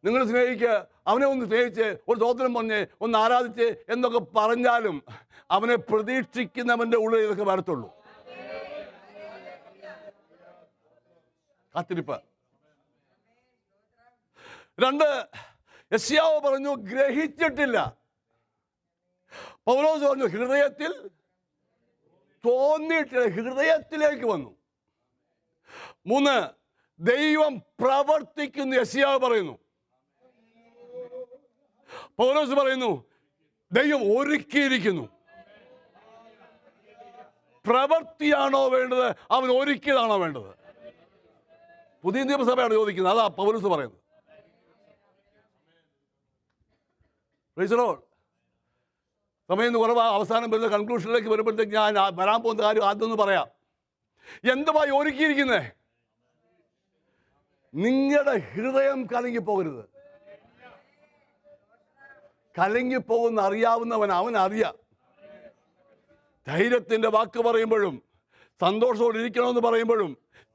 നിങ്ങൾ സ്നേഹിക്കുക, അവനെ ഒന്ന് സ്നേഹിച്ച് ഒരു സ്തോത്രം പറഞ്ഞ് ഒന്ന് ആരാധിച്ച് എന്നൊക്കെ പറഞ്ഞാലും അവനെ പ്രതീക്ഷിക്കുന്നവന്റെ ഉള്ളിൽ ഇതൊക്കെ വരത്തുള്ളൂ. കാത്തിരിപ്പ്. 2, യെശയ്യാവ് പറഞ്ഞു ഗ്രഹിച്ചിട്ടില്ല. പൗലോസ് പറഞ്ഞു ഹൃദയത്തിൽ തോന്നിയിട്ടില്ല, ഹൃദയത്തിലേക്ക് വന്നു. 3, ദൈവം പ്രവർത്തിക്കുന്നു. യെശയ്യാവ് പറയുന്നു. പൗലോസ് പറയുന്നു ദൈവം ഒരുക്കിയിരിക്കുന്നു. പ്രവൃത്തിയാണോ വേണ്ടത്, അവൻ ഒരുക്കിയതാണോ വേണ്ടത്? പുതിയ നിയമസഭയാണ് ചോദിക്കുന്നത്, അതാ പൗലോസ് പറയുന്നത്. Price the Lord. സമയം കുറവാ, അവസാനം വരുന്ന കൺക്ലൂഷനിലേക്ക് വരുമ്പോഴത്തേക്ക് ഞാൻ വരാൻ പോകുന്ന കാര്യം ആദ്യം ഒന്ന് പറയാം. എന്തുമായി ഒരുക്കിയിരിക്കുന്നേ? നിങ്ങളുടെ ഹൃദയം കലങ്ങിപ്പോകരുത്. കലങ്ങിപ്പോകുന്ന അറിയാവുന്നവൻ, അവനറിയാം. ധൈര്യത്തിൻ്റെ വാക്ക് പറയുമ്പോഴും, സന്തോഷത്തോടെ ഇരിക്കണമെന്ന് പറയുമ്പോഴും,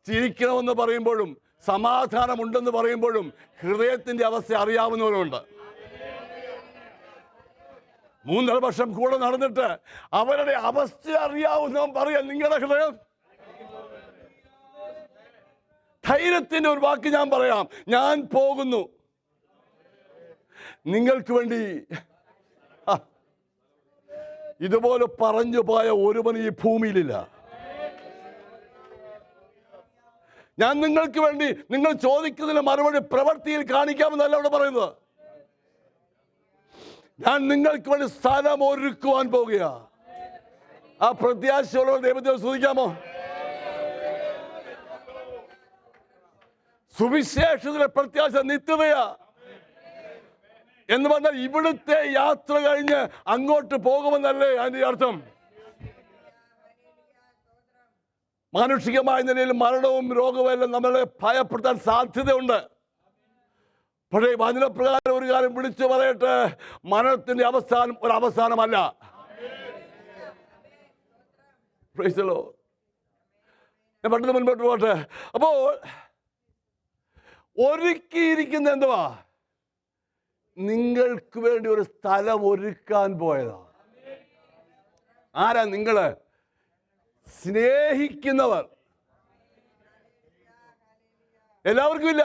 ചിരിക്കണമെന്ന് പറയുമ്പോഴും, സമാധാനമുണ്ടെന്ന് പറയുമ്പോഴും ഹൃദയത്തിൻ്റെ അവസ്ഥ അറിയാവുന്നവരുണ്ട്. 3.5 വർഷം കൂടെ നടന്നിട്ട് അവരുടെ അവസ്ഥ അറിയാവുന്നവൻ പറയാം, നിങ്ങളുടെ ഹൃദയം. ധൈര്യത്തിൻ്റെ ഒരു വാക്ക് ഞാൻ പറയാം, ഞാൻ പോകുന്നു നിങ്ങൾക്ക് വേണ്ടി. ഇതുപോലെ പറഞ്ഞു പോയ ഒരുവൻ ഈ ഭൂമിയിലില്ല. ഞാൻ നിങ്ങൾക്ക് വേണ്ടി, നിങ്ങൾ ചോദിക്കുന്നതിന് മറുപടി പ്രവൃത്തിയിൽ കാണിക്കാമെന്നല്ല അവിടെ പറയുന്നത്. ഞാൻ നിങ്ങൾക്ക് വേണ്ടി സ്ഥലം ഒരുക്കുവാൻ പോകുക. ആ പ്രത്യാശയോടെ ദൈവത്തെ സ്തുതിക്കാമോ? സുവിശേഷത്തിലെ പ്രത്യാശ നിത്യതയാ എന്ന് പറഞ്ഞാൽ ഇവിടുത്തെ യാത്ര കഴിഞ്ഞ് അങ്ങോട്ട് പോകുമെന്നല്ലേ അതിന്റെ അർത്ഥം. മാനുഷികമായ നിലയിൽ മരണവും രോഗവും എല്ലാം നമ്മളെ ഭയപ്പെടുത്താൻ സാധ്യതയുണ്ട്. പക്ഷേ വചനപ്രകാരം ഒരു കാര്യം വിളിച്ചു പറയട്ടെ, മരണത്തിന്റെ അവസാനം ഒരു അവസാനമല്ല. Price the Lord. ഞാൻ പെട്ടെന്ന് മുൻപോട്ട് പോട്ടെ. അപ്പോൾ ഒരുക്കിയിരിക്കുന്ന എന്തുവാ? നിങ്ങൾക്ക് വേണ്ടി ഒരു സ്ഥലം ഒരുക്കാൻ പോയതാ. ആരാ? നിങ്ങള് സ്നേഹിക്കുന്നവർ. എല്ലാവർക്കും ഇല്ല,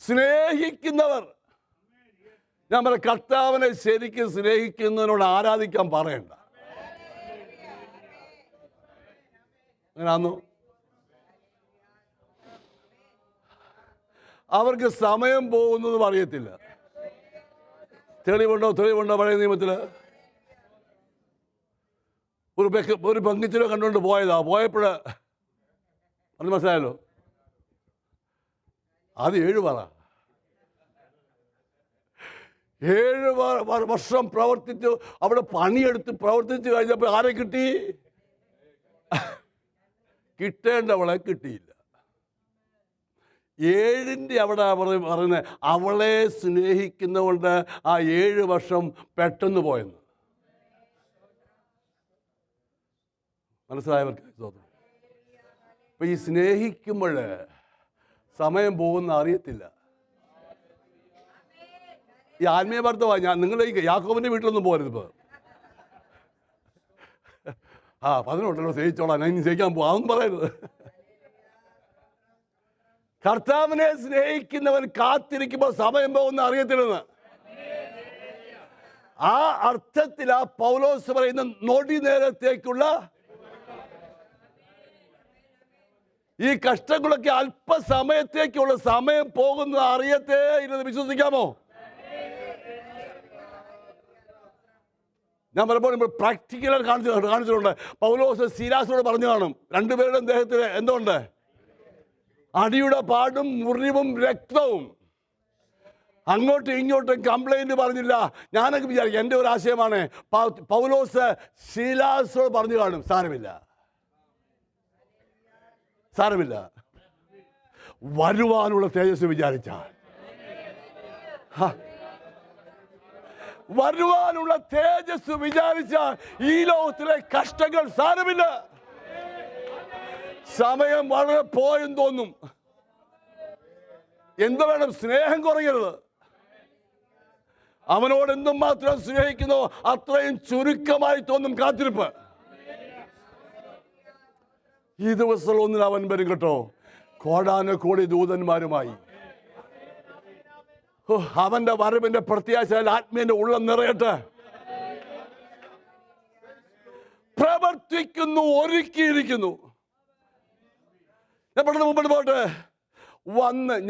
സ്നേഹിക്കുന്നവർ. ഞാൻ പറയാം, കർത്താവിനെ ശരിക്കും സ്നേഹിക്കുന്നതിനോട് ആരാധിക്കാൻ പറയണ്ട. അങ്ങനാന്നു. അവർക്ക് സമയം പോകുന്നതും അറിയത്തില്ല. തെളിവുണ്ടോ പഴയ നിയമത്തില്? ഒരു പങ്കിച്ചിനെ കണ്ടുകൊണ്ട് പോയതാ. പോയപ്പോഴ് അത് മനസ്സിലായല്ലോ, അത് 7 പറ. 7 വർഷം പ്രവർത്തിച്ചു, അവിടെ പണിയെടുത്ത് പ്രവർത്തിച്ചു കഴിഞ്ഞപ്പോൾ ആരെ കിട്ടി? കിട്ടേണ്ടവളെ കിട്ടിയില്ല. 7ന്റെ അവിടെ പറയുന്നത് അവളെ സ്നേഹിക്കുന്നതുകൊണ്ട് ആ 7 വർഷം പെട്ടെന്ന് പോയെന്ന്. മനസ്സിലായവർക്ക് തോന്നുന്നു. ഇപ്പൊ ഈ സ്നേഹിക്കുമ്പോൾ സമയം പോകുന്ന അറിയത്തില്ല. ഈ ആത്മീയ ഭർത്താവാ ഞാൻ. നിങ്ങൾ ഈ യാക്കോബിന്റെ വീട്ടിലൊന്നും പോകരുത്. ഇപ്പൊ 18 സ്നേഹിച്ചോളാം, ഇനി സ്നേഹിക്കാൻ പോവാ, അതൊന്നും പറയരുത്. കർത്താവിനെ സ്നേഹിക്കുന്നവൻ കാത്തിരിക്കുമ്പോൾ സമയം പോകുന്ന അറിയത്തില്ലെന്ന്. ആ അർത്ഥത്തിൽ ആ പൗലോസ് പറയുന്ന നൊടി നേരത്തേക്കുള്ള ഈ കഷ്ടങ്ങളൊക്കെ അല്പസമയത്തേക്കുള്ള, സമയം പോകുന്ന അറിയത്തേ ഇല്ലെന്ന് വിശ്വസിക്കാമോ? ഞാൻ പലപ്പോഴും പ്രാക്ടിക്കലായി കാണിച്ചിട്ടുണ്ട്. പൗലോസ് സീലാസിനോട് പറഞ്ഞു കാണും, 2 പേരുടെയും ദേഹത്തിൽ എന്തുണ്ട്? അടിയുടെ പാടും മുറിവും രക്തവും. അങ്ങോട്ടും ഇങ്ങോട്ടും കംപ്ലൈന്റ് പറഞ്ഞില്ല. ഞാനൊക്കെ വിചാരിക്കും, എൻ്റെ ഒരു ആശയമാണ്, പൗലോസ് ശീലാസോട് പറഞ്ഞു കാണും, സാരമില്ല സാരമില്ല, വരുവാനുള്ള തേജസ് വിചാരിച്ചാൽ, വരുവാനുള്ള തേജസ് വിചാരിച്ചാൽ ഈ ലോകത്തിലെ കഷ്ടങ്ങൾ സാരമില്ല. സമയം വളരെ പോയെന്ന് തോന്നും. എന്ത് വേണം? സ്നേഹം കുറയരുത്. അവനോട് എന്തും മാത്രം സ്നേഹിക്കുന്നോ അത്രയും ചുരുക്കമായി തോന്നും കാത്തിരിപ്പ്. ഈ ദിവസങ്ങളൊന്നിൽ അവൻ വരും കേട്ടോ, കോടാനുകോടി ദൂതന്മാരുമായി. അവന്റെ വരവിന്റെ പ്രത്യാശയിൽ ആത്മീയന്റെ ഉള്ളം നിറയട്ടെ. പ്രവർത്തിക്കുന്നു, ഒരുക്കിയിരിക്കുന്നു. ഞാൻ പെട്ടെന്ന് മുമ്പോട്ട് പോട്ടെ.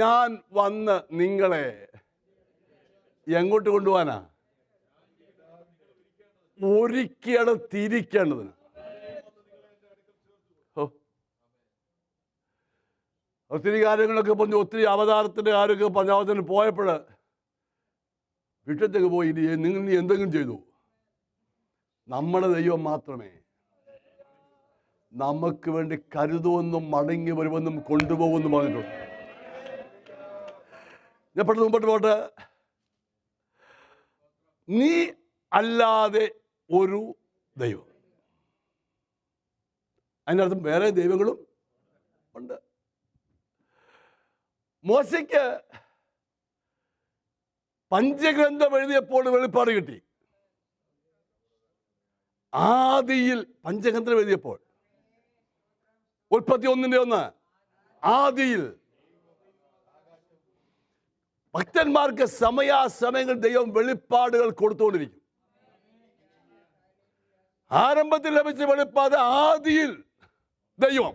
ഞാൻ വന്ന് നിങ്ങളെ എങ്ങോട്ട് കൊണ്ടുപോകാനാ? ഒരുക്കിയിടത്തിരിക്കേണ്ടതിന്. ഒത്തിരി കാര്യങ്ങളൊക്കെ പറഞ്ഞു, ഒത്തിരി അവതാരത്തിൻ്റെ കാര്യമൊക്കെ പഞ്ചാബത്തിന് പോയപ്പോൾ വീട്ടിലേക്ക് പോയി, നിങ്ങൾ നീ എന്തെങ്കിലും ചെയ്തു. നമ്മുടെ ദൈവം മാത്രമേ നമുക്ക് വേണ്ടി കരുതുമെന്നും മടങ്ങി വരുമെന്നും കൊണ്ടുപോകുമെന്നും പറഞ്ഞിട്ടുണ്ട്. ഞാൻ പെട്ടെന്ന് മുമ്പോട്ട് പോട്ടെ. നീ അല്ലാതെ ഒരു ദൈവം, അതിനർത്ഥം വേറെ ദൈവങ്ങളും ഉണ്ട്. മോശയ്ക്ക് പഞ്ചഗ്രന്ഥം എഴുതിയപ്പോൾ വെളിപ്പാട് കിട്ടി. ആദിയിൽ പഞ്ചഗ്രന്ഥം എഴുതിയപ്പോൾ, ഉൽപ്പത്തി 1:1, ആദിയിൽ ഭക്തന്മാർക്ക് സമയാസമയങ്ങൾ ദൈവം വെളിപ്പാടുകൾ കൊടുത്തുകൊണ്ടിരിക്കും. ആരംഭത്തിൽ ലഭിച്ച വെളിപ്പാട് ആദിയിൽ ദൈവം,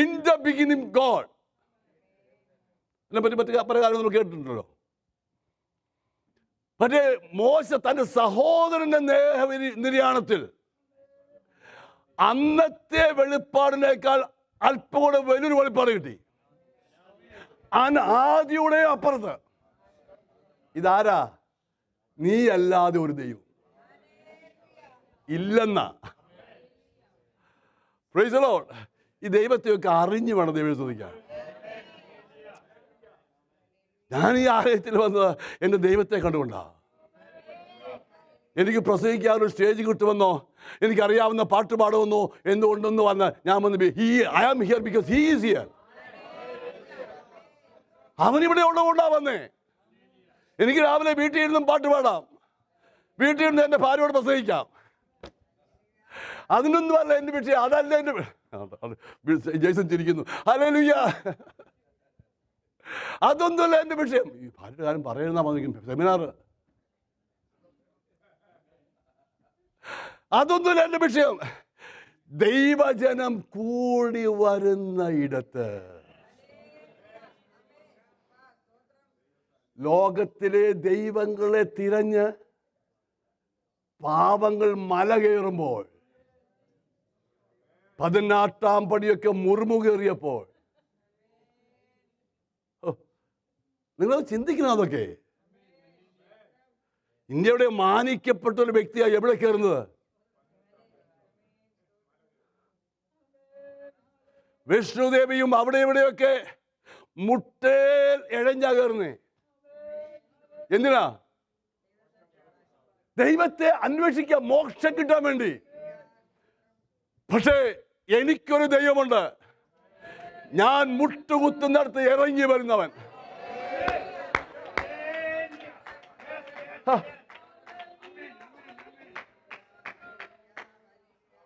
ഇൻ ദ ബിഗിനിങ് ഗോഡ്. അതിനെപ്പറ്റി പല കാര്യങ്ങൾ നമ്മൾ കേട്ടിട്ടുണ്ടല്ലോ. പക്ഷേ മോശ തന്റെ സഹോദരന്റെ നിര്യാണത്തിൽ അന്നത്തെ വെളിപ്പാടിനേക്കാൾ അല്പം കൂടെ വലിയൊരു വെളിപ്പാട് കിട്ടി. ആദിയുടെ അപ്പുറത്ത്. ഇതാരാ? നീ അല്ലാതെ ഒരു ദൈവം ഇല്ലെന്ന. Price the Lord. ഈ ദൈവത്തെയൊക്കെ അറിഞ്ഞു വേണം ദൈവം സ്തുതിക്കാൻ. ഞാൻ ഈ ആലയത്തിൽ വന്നത് എൻ്റെ ദൈവത്തെ കണ്ടുകൊണ്ടാ. എനിക്ക് പ്രസംഗിക്കാനൊരു സ്റ്റേജ് കിട്ടുമെന്നോ എനിക്കറിയാവുന്ന പാട്ട് പാടുമെന്നോ എന്തുകൊണ്ടെന്ന് വന്ന് ഞാൻ വന്ന് I am here because he is here. അവനിവിടെ ഉള്ളതുകൊണ്ടാ വന്നേ. എനിക്ക് രാവിലെ വീട്ടിൽ ഇരുന്നും പാട്ട് പാടാം, വീട്ടിൽ ഇരുന്ന് എൻ്റെ ഭാര്യയോട് പ്രസംഗിക്കാം. അതിനൊന്നും അല്ല എൻ്റെ വിഷയം. അതല്ല എൻ്റെ ജയ്സൺ ചിരിക്കുന്നു. ഹല്ലേലൂയ. അതൊന്നുമല്ല എൻ്റെ വിഷയം. ഈ ഭാര്യയുടെ കാര്യം പറയുന്ന മതി സെമിനാർ. അതൊന്നുമല്ല എൻ്റെ വിഷയം. ദൈവജനം കൂടി വരുന്ന ഇടത്ത് ലോകത്തിലെ ദൈവങ്ങളെ തിരഞ്ഞ് പാവങ്ങൾ മല കയറുമ്പോൾ, 18-ാം പടിയൊക്കെ മുറുമുകേറിയപ്പോൾ, നിങ്ങൾ ചിന്തിക്കണം. അതൊക്കെ ഇന്ത്യയുടെ മാനിക്കപ്പെട്ട ഒരു വ്യക്തിയാണ് എവിടെ കയറുന്നത്? വിഷ്ണുദേവിയും അവിടെ ഇവിടെയൊക്കെ മുട്ടേൽ എഴഞ്ഞാ കയറുന്നേ. എന്തിനാ? ദൈവത്തെ അന്വേഷിക്കാൻ, മോക്ഷം കിട്ടാൻ വേണ്ടി. പക്ഷേ എനിക്കൊരു ദൈവമുണ്ട്. ഞാൻ മുട്ടുകുത്തുന്നിടത്ത് ഇറങ്ങി വരുന്നവൻ.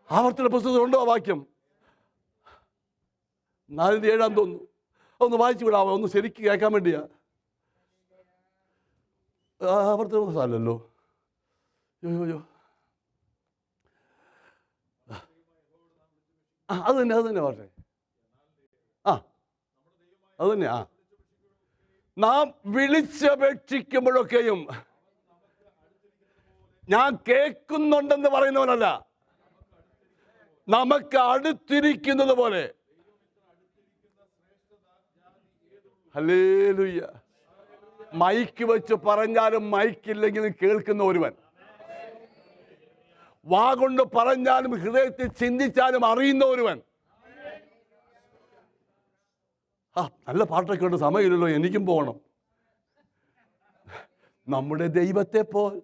ആവർത്തന പുസ്തകത്തിൽ ഉണ്ടോ ആ വാക്യം? 4:7 തോന്നുന്നു. ഒന്ന് വായിച്ചു വിടാമോ? ഒന്ന് ശരിക്കും കേൾക്കാൻ വേണ്ടിയാ. ആവർത്തന പുസ്തകമല്ലല്ലോ. അത് തന്നെ പാട്ടെ. അത് തന്നെ. നാം വിളിച്ചപേക്ഷിക്കുമ്പോഴൊക്കെയും ഞാൻ കേൾക്കുന്നുണ്ടെന്ന് പറയുന്നവനല്ല, നമുക്ക് അടുത്തിരിക്കുന്നത് പോലെ. ഹല്ലേലൂയ. മൈക്ക് വെച്ച് പറഞ്ഞാലും മൈക്കില്ലെങ്കിലും കേൾക്കുന്ന ഒരുവൻ, വാ കൊണ്ട് പറഞ്ഞാലും ഹൃദയത്തിൽ ചിന്തിച്ചാലും അറിയുന്ന ഒരുവൻ. നല്ല പാട്ടൊക്കെ ഉണ്ട്, സമയമില്ലല്ലോ, എനിക്കും പോകണം. നമ്മുടെ ദൈവത്തെ പോൽ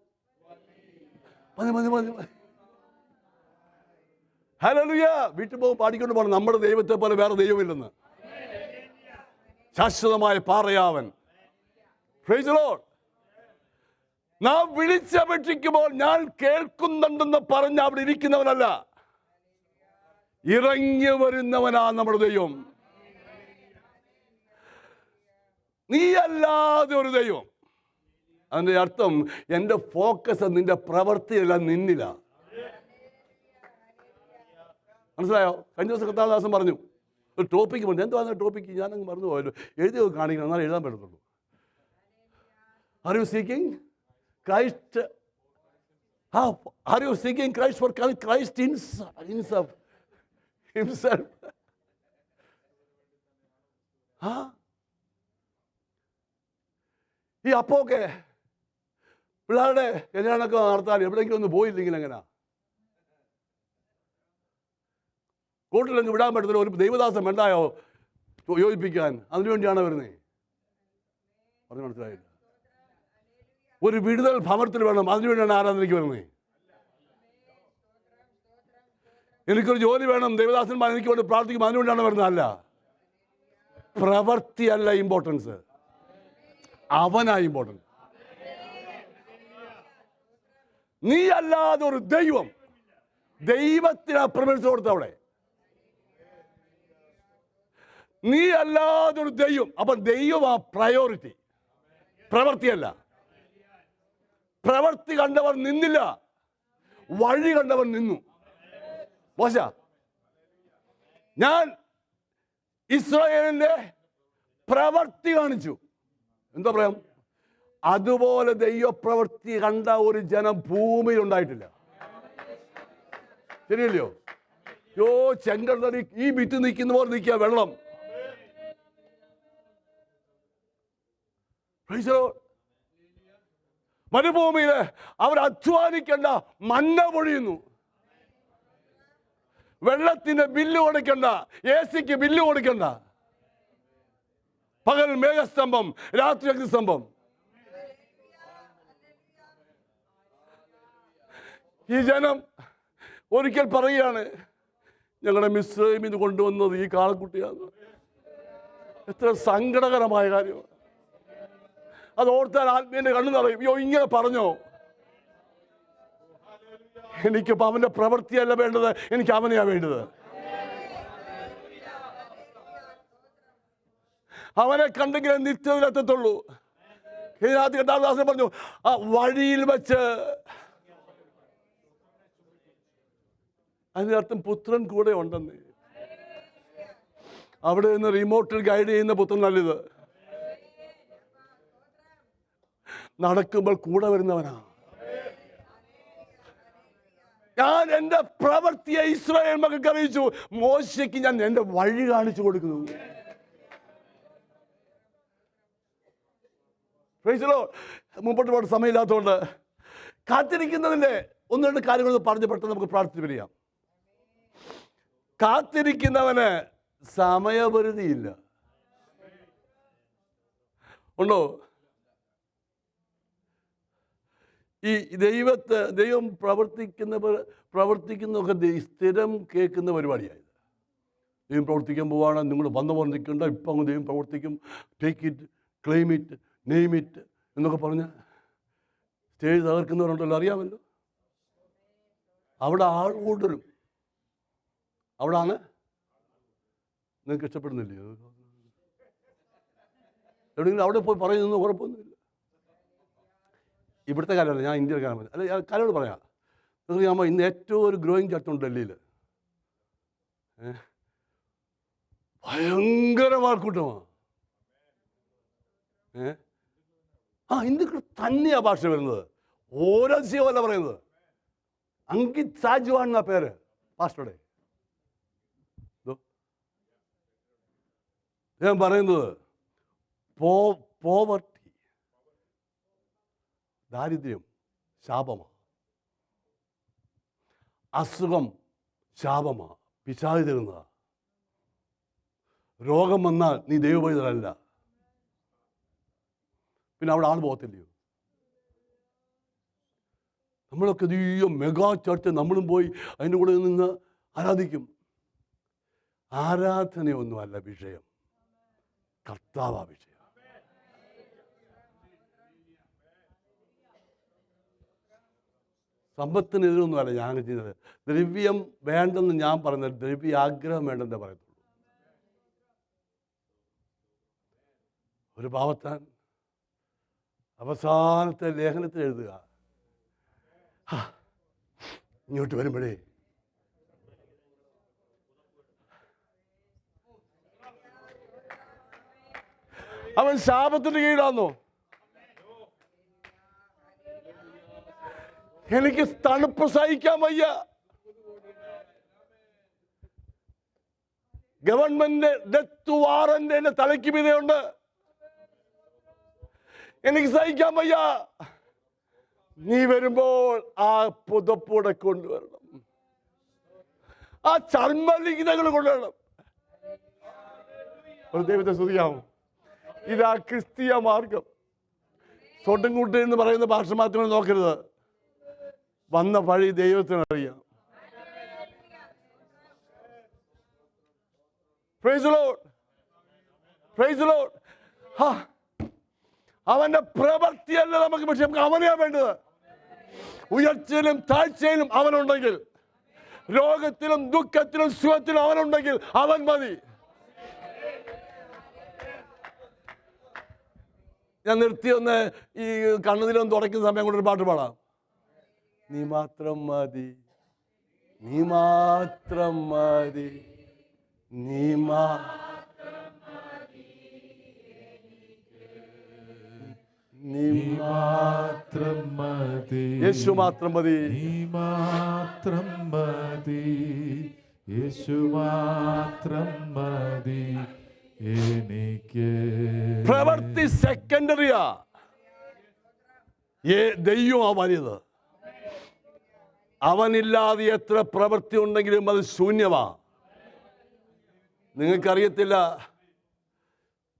ഹല്ലേലൂയ. വീട്ടിൽ പോകും പാടിക്കൊണ്ട് പോകണം, നമ്മുടെ ദൈവത്തെ പോലെ വേറെ ദൈവമില്ലെന്ന്. ശാശ്വതമായ പാറയാവൻ. Price the Lord. നാം വിളിച്ചപേക്ഷിക്കുമ്പോൾ ഞാൻ കേൾക്കുന്നുണ്ടെന്ന് പറഞ്ഞ് അവിടെ ഇരിക്കുന്നവനല്ല, ഇറങ്ങി വരുന്നവനാ നമ്മുടെ ദൈവം. നീ അല്ലാതെ ഒരു ദൈവം. അതിൻ്റെ അർത്ഥം എൻ്റെ ഫോക്കസ് നിന്റെ പ്രവൃത്തിയല്ല, നിന്നില്ല. മനസ്സിലായോ? കഴിഞ്ഞ ദിവസം കർത്താദാസൻ പറഞ്ഞു ഒരു ടോപ്പിക്ക് പറഞ്ഞു. എന്തുവാ ടോപ്പിക്ക്? ഞാനങ്ങ് മറന്നു പോയല്ലോ. എഴുതി കാണിക്കണം, എന്നാലും എഴുതാൻ പറ്റത്തുള്ളൂ. Are you seeking Christ? Are you seeking Christ for Christ himself? ഈ അപ്പോക്കെ പിള്ളേരുടെ കല്യാണമൊക്കെ നടത്താൻ എവിടെയെങ്കിലും ഒന്ന് പോയില്ലെങ്കിൽ എങ്ങനെയാ? കൂട്ടിലങ്ങ് വിടാൻ പറ്റത്തില്ല. ഒരു ദൈവദാസൻ വേണ്ടായോ യോജിപ്പിക്കാൻ? അതിനുവേണ്ടിയാണോ വരുന്നേ? പറഞ്ഞു മനസ്സിലായില്ല. ഒരു വിടുതൽ ഭവനത്തിൽ വേണം, അതിനുവേണ്ടിയാണ് ആരാധനയ്ക്ക് വരുന്നത്. എനിക്കൊരു ജോലി വേണം, ദൈവദാസന്മാർ എനിക്ക് വേണ്ടി പ്രാർത്ഥിക്കും, അതിനുവേണ്ടിയാണ് വരുന്നത്. അല്ല, പ്രവൃത്തിയല്ല ഇമ്പോർട്ടൻസ്, അവനാ ഇമ്പോർട്ടൻസ്. നീ അല്ലാതെ ഒരു ദൈവം, ദൈവത്തിന് പ്രമിസ് കൊടുത്തവിടെ. നീ അല്ലാതെ ഒരു ദൈവം. അപ്പൊ ദൈവം ആ പ്രയോറിറ്റി, പ്രവൃത്തിയല്ല. പ്രവൃത്തി കണ്ടവർ നിന്നില്ല, വഴി കണ്ടവർ നിന്നു. മോശ, ഞാൻ ഇസ്രായേലിന്റെ പ്രവൃത്തി കാണിച്ചു. എന്താ പറയാം? അതുപോലെ ദൈവപ്രവൃത്തി കണ്ട ഒരു ജനം ഭൂമിയിൽ ഉണ്ടായിട്ടില്ല. ശരിയല്ലയോ? ചെങ്കടൽ ഈ ഭിത്തി നിൽക്കുന്ന പോലെ നിൽക്കുക വെള്ളം. മരുഭൂമിയില് അവർ അധ്വാനിക്കേണ്ട, മന്ന പൊഴിയുന്നു. വെള്ളത്തിന് ബില്ല് കൊടുക്കണ്ട, AC-ക്ക് ബില്ല് കൊടുക്കണ്ട. പകൽ മേഘസ്തംഭം, രാത്രി അഗ്നിസ്തംഭം. ഈ ജനം ഒരിക്കൽ പറയുകയാണ്, ഞങ്ങളുടെ മിസ്രൈമിൽ നിന്ന് കൊണ്ടുവന്നത് ഈ കാളക്കുട്ടിയാണ്. എത്ര സങ്കടകരമായ കാര്യമാണ്. അത് ഓർത്താൽ ആത്മീയന്റെ കണ്ണു നിറയും. ഇങ്ങനെ പറഞ്ഞോ? എനിക്കിപ്പോൾ അവന്റെ പ്രവൃത്തിയല്ല വേണ്ടത്, എനിക്ക് അവനെയാ വേണ്ടത്. അവനെ കണ്ടെങ്കിലേ നിത്യത്തിലെത്തത്തുള്ളൂ. ഇതിനകത്ത് കർത്താദാസൻ പറഞ്ഞു, ആ വഴിയിൽ വെച്ച്, അതിനർത്ഥം പുത്രൻ കൂടെ ഉണ്ടെന്ന്. അവിടെ നിന്ന് റിമോട്ടിൽ ഗൈഡ് ചെയ്യുന്ന പുത്രൻ നല്ലത്. നടക്കുമ്പോൾ കൂടെ വരുന്നവനാ. ഞാൻ എൻ്റെ പ്രവൃത്തിയെ ഇസ്രായേൽ മക്കൾക്ക് അറിയിച്ചു. മോശയ്ക്ക് ഞാൻ എൻ്റെ വഴി കാണിച്ചു കൊടുക്കുന്നു. മുമ്പോട്ട് പോകാൻ സമയമില്ലാത്തതുകൊണ്ട് കാത്തിരിക്കുന്നതിൻ്റെ ഒന്ന് രണ്ട് കാര്യങ്ങൾ പറഞ്ഞ് പെട്ടെന്ന് നമുക്ക് പ്രാർത്ഥിച്ച് പിരിയാം. കാത്തിരിക്കുന്നവന് സമയപരിധിയില്ല. ഉണ്ടോ? ഈ ദൈവം പ്രവർത്തിക്കുന്നതൊക്കെ സ്ഥിരം കേൾക്കുന്ന പരിപാടിയായത്. ദൈവം പ്രവർത്തിക്കാൻ പോവാണ്, നിങ്ങൾ വന്ന പോലെ നിൽക്കേണ്ട, ഇപ്പം അങ്ങ് ദൈവം പ്രവർത്തിക്കും, take it, claim it, name it എന്നൊക്കെ പറഞ്ഞ് സ്റ്റേജ് തകർക്കുന്നവരുണ്ടല്ലോ, അറിയാമല്ലോ. അവിടെ ആൾ കൂടുതലും അവിടാണ്. നിങ്ങൾക്ക് ഇഷ്ടപ്പെടുന്നില്ലേ? എവിടെയെങ്കിലും അവിടെ പോയി പറയുന്നൊന്നും കുഴപ്പമൊന്നുമില്ല. ഇവിടുത്തെ കാര്യമല്ല, ഞാൻ ഇന്ത്യയിലെ കാര്യം അല്ല, ഞാൻ കാര്യോട് പറയാം. നിങ്ങൾക്ക് ഇന്ന് ഏറ്റവും ഒരു ഗ്രോയിങ് ചർച്ചുണ്ട് ഡൽഹിയിൽ. ഭയങ്കര ആൾക്കൂട്ടമാണ്. ഹിന്ദുക്കൾ തന്നെയാ ഭാഷ വരുന്നത്. ഓരോ അതിശയമല്ല പറയുന്നത്. അങ്കിത് സാജ്വാൻ എന്നാ പേര് പാസ്റ്ററുടെ. ഞാൻ പറയുന്നത് പോവർട്ടി, ദാരിദ്ര്യം ശാപമാണ്, അസുഖം ശാപമാണ്, പിശാച് തരുന്നതാണ്. രോഗം വന്നാൽ നീ ദൈവപൈതലല്ല, പിന്നെ അവിടെ ആൾ പോകത്തില്ലയോ? നമ്മളൊക്കെ ഈ മെഗാ ചർച്ച നമ്മളും പോയി അതിൻ്റെ കൂടെ നിന്ന് ആരാധിക്കും. ആരാധനയൊന്നുമല്ല വിഷയം, കർത്താവാ വിഷയം. സമ്പത്തിനെതിരൊന്നുമല്ല ഞാൻ ചെയ്യുന്നത്. ദ്രവ്യം വേണ്ടെന്ന് ഞാൻ പറയുന്നത്, ദ്രവ്യാഗ്രഹം വേണ്ടെന്നേ പറയത്തുള്ളൂ. ഒരു പാവത്താൻ അവസാനത്തെ ലേഖനത്തിൽ എഴുതുക, ഇങ്ങോട്ട് വരുമ്പോഴേ അവൻ ശാപത്തിന് കീഴാന്നോ? എനിക്ക് തണുപ്പ് സഹിക്കാൻ വയ്യ, ഗവൺമെന്റ് ഡെത്ത് വാറന്റ് എന്റെ തലയ്ക്ക് മീതെയുണ്ട്, എനിക്ക് സഹിക്കാൻ വയ്യ. നീ വരുമ്പോൾ ആ പുതപ്പൂടെ കൊണ്ടുവരണം, ആ ചർമ്മലിഖിതങ്ങൾ കൊണ്ടുവരണം. ഒരു ദൈവത്തെ സ്തുതിക്കാമോ? ഇതാ ക്രിസ്തീയ മാർഗം. സ്വട്ടൻകുട്ടി എന്ന് പറയുന്ന ഭാഷ മാത്രമേ നോക്കരുത്, വന്ന വഴി ദൈവത്തിനറിയാം. Praise the Lord, praise the Lord. അവന്റെ പ്രവൃത്തിയല്ല നമുക്ക്, പക്ഷെ നമുക്ക് അവനെയാ വേണ്ടത്. ഉയർച്ചയിലും താഴ്ചയിലും അവനുണ്ടെങ്കിൽ, രോഗത്തിലും ദുഃഖത്തിലും സുഖത്തിലും അവനുണ്ടെങ്കിൽ അവൻ മതി. ഞാൻ നിർത്തി ഒന്ന് ഈ കണ്ണുനീരൊന്ന് തുടയ്ക്കുന്ന സമയം കൊണ്ട് ഒരു പാട്ട് പാടാം. നീ മാത്രം മതി, നീ മാത്രം മതി, നീ മാത്രം മതി, യേശു മാത്രം മതി, നീ മാത്രം മതി, യേശു മാത്രം മതി എനിക്ക്. പ്രവൃത്തി സെക്കൻഡറിയാ, ദൈവമാ വലുത്. അവനില്ലാതെ എത്ര പ്രവൃത്തി ഉണ്ടെങ്കിലും അത് ശൂന്യമാ. നിങ്ങൾക്കറിയത്തില്ല,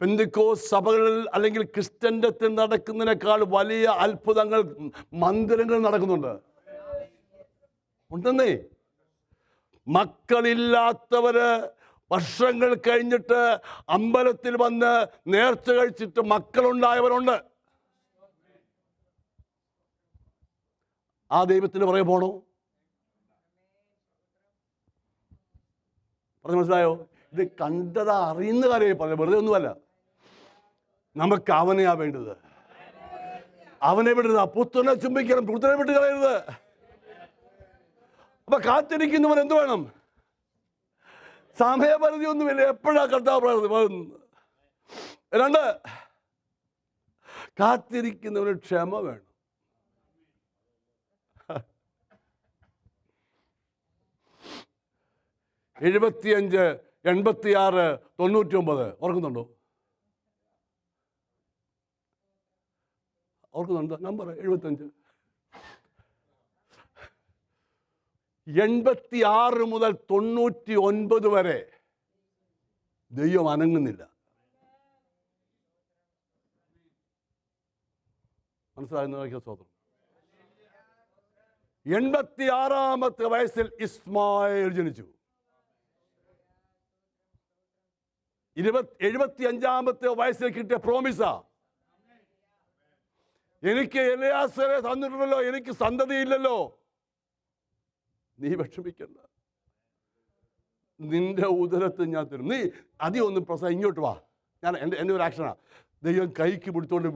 പെന്തക്കോസ്ത് സഭകളിൽ അല്ലെങ്കിൽ ക്രിസ്ത്യൻഡത്തിൽ നടക്കുന്നതിനേക്കാൾ വലിയ അത്ഭുതങ്ങൾ മന്ദിരങ്ങൾ നടക്കുന്നുണ്ട്. ഉണ്ടെന്നേ. മക്കളില്ലാത്തവര് വർഷങ്ങൾ കഴിഞ്ഞിട്ട് അമ്പലത്തിൽ വന്ന് നേർച്ച കഴിച്ചിട്ട് മക്കളുണ്ടായവരുണ്ട്. ആ ദൈവത്തിന് പുറകെ പോണോ? പറഞ്ഞു മനസ്സിലായോ? ഇത് കണ്ടതാ അറിയുന്ന കാര്യമായി പറഞ്ഞു, വെറുതെ ഒന്നുമല്ല. നമുക്ക് അവനെയാ വേണ്ടത്. അവനെ വിടുക, പുത്രനെ ചുംബിക്കണം, പുത്രനെ വിട്ട് കളയരുത്. അപ്പൊ കാത്തിരിക്കുന്നവൻ എന്ത് വേണം? സമയപരിധി ഒന്നുമില്ല, എപ്പോഴാ കർത്താവ്. രണ്ട്, കാത്തിരിക്കുന്നവന് ക്ഷമ വേണം. 75, 86, 99 ഓർക്കുന്നുണ്ടോ? ഓർക്കുന്നുണ്ടോ നമ്പർ? 75, 86 മുതൽ 99 വരെ ദൈവം അനങ്ങുന്നില്ല. മനസ്സിലാകുന്ന സ്തോത്രം. 86-ാമത്തെ വയസ്സിൽ ഇസ്മായിൽ ജനിച്ചു. 75-ാമത്തെ വയസ്സിൽ കിട്ടിയ പ്രോമിസാ. എനിക്ക് എലിയാസരെ തന്നിട്ടുണ്ടല്ലോ, എനിക്ക് സന്തതിയില്ലല്ലോ. നീ വിഷമിക്കണ്ട, നിന്റെ ഉദരത്തിൽ ഞാൻ തരും. നീ അധികം ഒന്നും ഇങ്ങോട്ട് വാ. ഞാൻ എൻ്റെ ഒരു ആക്ഷനാ. ദൈവം കൈക്ക് പിടിച്ചോണ്ട്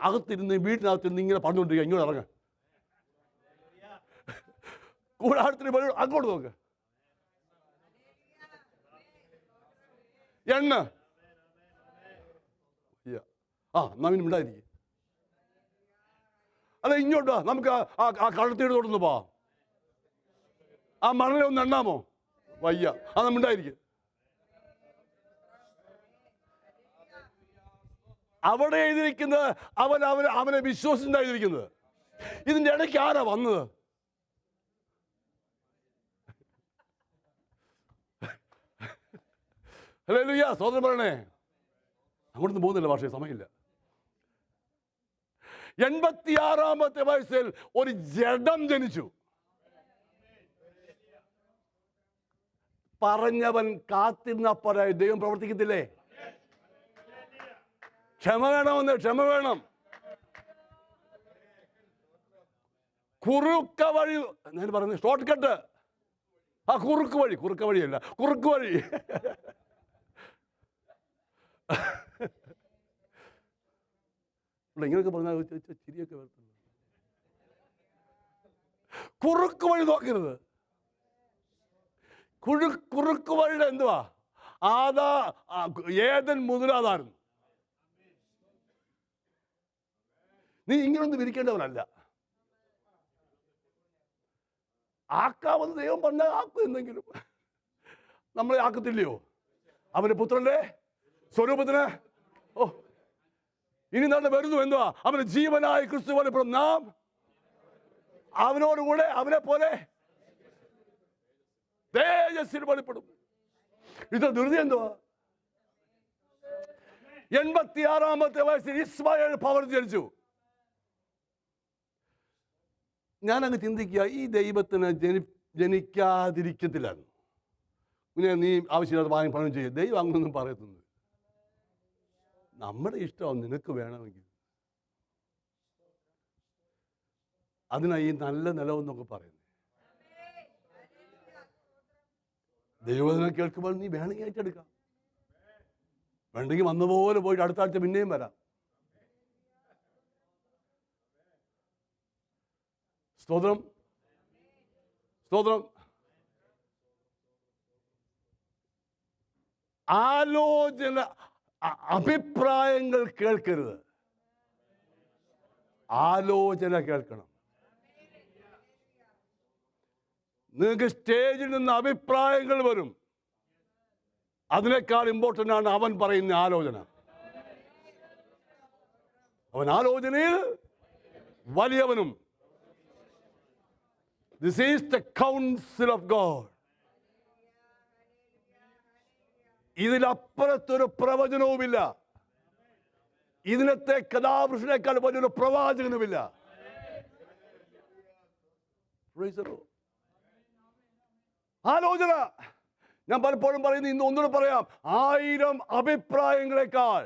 അകത്തിരുന്ന് വീട്ടിനകത്തിരുന്ന് ഇങ്ങനെ പറഞ്ഞുകൊണ്ടിരിക്കുക. ഇങ്ങോട്ട് ഇറങ്ങ, കൂടാരത്തിന് അങ്ങോട്ട് നോക്ക്. എണ്ണ എന്നാ ഉണ്ടായിരിക്കും. അല്ല, ഇങ്ങോട്ടാ, നമുക്ക് ആ കഴുത്തിടത്തോട്ടൊന്ന് പോവാം. ആ മണലെ ഒന്ന് എണ്ണാമോ? വയ്യ, അത് നമ്മണ്ടായിരിക്കും. അവിടെ എഴുതിയിരിക്കുന്നത് അവനെ വിശ്വസിച്ചാണ് എഴുതിയിരിക്കുന്നത്. ഇതിന്റെ ഇടയ്ക്ക് ആരാ വന്നത്? ഹല്ലേലൂയ, സ്തോത്രം പറയണേ. അങ്ങോട്ടൊന്നും പോകുന്നില്ല, ഭാഷ സമയമില്ല. 86-ാമത്തെ വയസ്സിൽ ഒരു ജഡം ജനിച്ചു. പറഞ്ഞവൻ കാത്തിരുന്നപ്പോഴായി ദൈവം പ്രവർത്തിക്കത്തില്ലേ? ക്ഷമ വേണമെന്ന്, ക്ഷമ വേണം. കുറുക്ക വഴി ഞാൻ പറയുന്നത് ഷോർട്ട് കട്ട്. കുറുക്ക് വഴിയല്ല, കുറുക്ക് വഴി. ഇങ്ങനെയൊക്കെ പറഞ്ഞാൽ ചിരിയൊക്കെ വരത്തുള്ളൂ. കുറുക്ക് വഴി നോക്കരുത്. കുറുക്ക് വഴിയുടെ എന്തുവാ? ഏതൻ മുതലാതായിരുന്നു. നീ ഇങ്ങനൊന്നും വിരിക്കേണ്ടവനല്ല. ആക്കാമെന്ന് ദൈവം പറഞ്ഞാൽ ആക്കും. എന്തെങ്കിലും നമ്മളെ ആക്കത്തില്ലയോ? അവന്റെ പുത്രന്റെ സ്വരൂപത്തിന്. ഇനി നമ്മൾ വരുന്നു എന്തുവാ? അവന് ജീവനായ ക്രിസ്തു വെളിപ്പെടും. നാം അവനോടുകൂടെ അവനെ പോലെ തേജസ്സിൽ വെളിപ്പെടും. ഇത് ധൃതി എന്തുവാ? 86-ാമത്തെ വയസ്സിൽ ഇസ്മായേൽ പവർ ജനിച്ചു. ഞാനങ്ങ് ചിന്തിക്കുക, ഈ ദൈവത്തിന് ജനിക്കാതിരിക്കത്തില്ലായിരുന്നു. പിന്നെ നീ ആവശ്യമില്ലാത്ത പണം ചെയ്യും. ദൈവം അങ്ങനൊന്നും പറയത്തുന്നു. നമ്മുടെ ഇഷ്ടം നിനക്ക് വേണമെങ്കിൽ. അതിനാ ഈ നല്ല നിലവെന്നൊക്കെ പറയുന്നത്. ദൈവത്തിനെ കേൾക്കുമ്പോൾ നീ വേണമെങ്കിൽ ഏറ്റെടുക്കാം. വേണ്ടെങ്കിൽ വന്നപോലെ പോയിട്ട് അടുത്ത ആഴ്ച പിന്നെയും വരാം. സ്തോത്രം, സ്തോത്രം. ആലോചന, അഭിപ്രായങ്ങൾ കേൾക്കരുത്, ആലോചന കേൾക്കണം. നിങ്ങൾക്ക് സ്റ്റേജിൽ നിന്ന് അഭിപ്രായങ്ങൾ വരും. അതിനേക്കാൾ ഇമ്പോർട്ടൻ്റ് ആണ് അവൻ പറയുന്ന ആലോചന. അവൻ ആലോചനയിൽ വലിയവനും. This is the counsel of God. ഇതിലപ്പുറത്തൊരു പ്രവചനവുമില്ല. ഇതിനത്തെ കഥാപുരുഷനേക്കാൾ വലിയൊരു പ്രവാചകനുമില്ല. ആലോചന. ഞാൻ പലപ്പോഴും പറയുന്നു, ഇന്ന് ഒന്നുകൂടെ പറയാം. 1000 അഭിപ്രായങ്ങളെക്കാൾ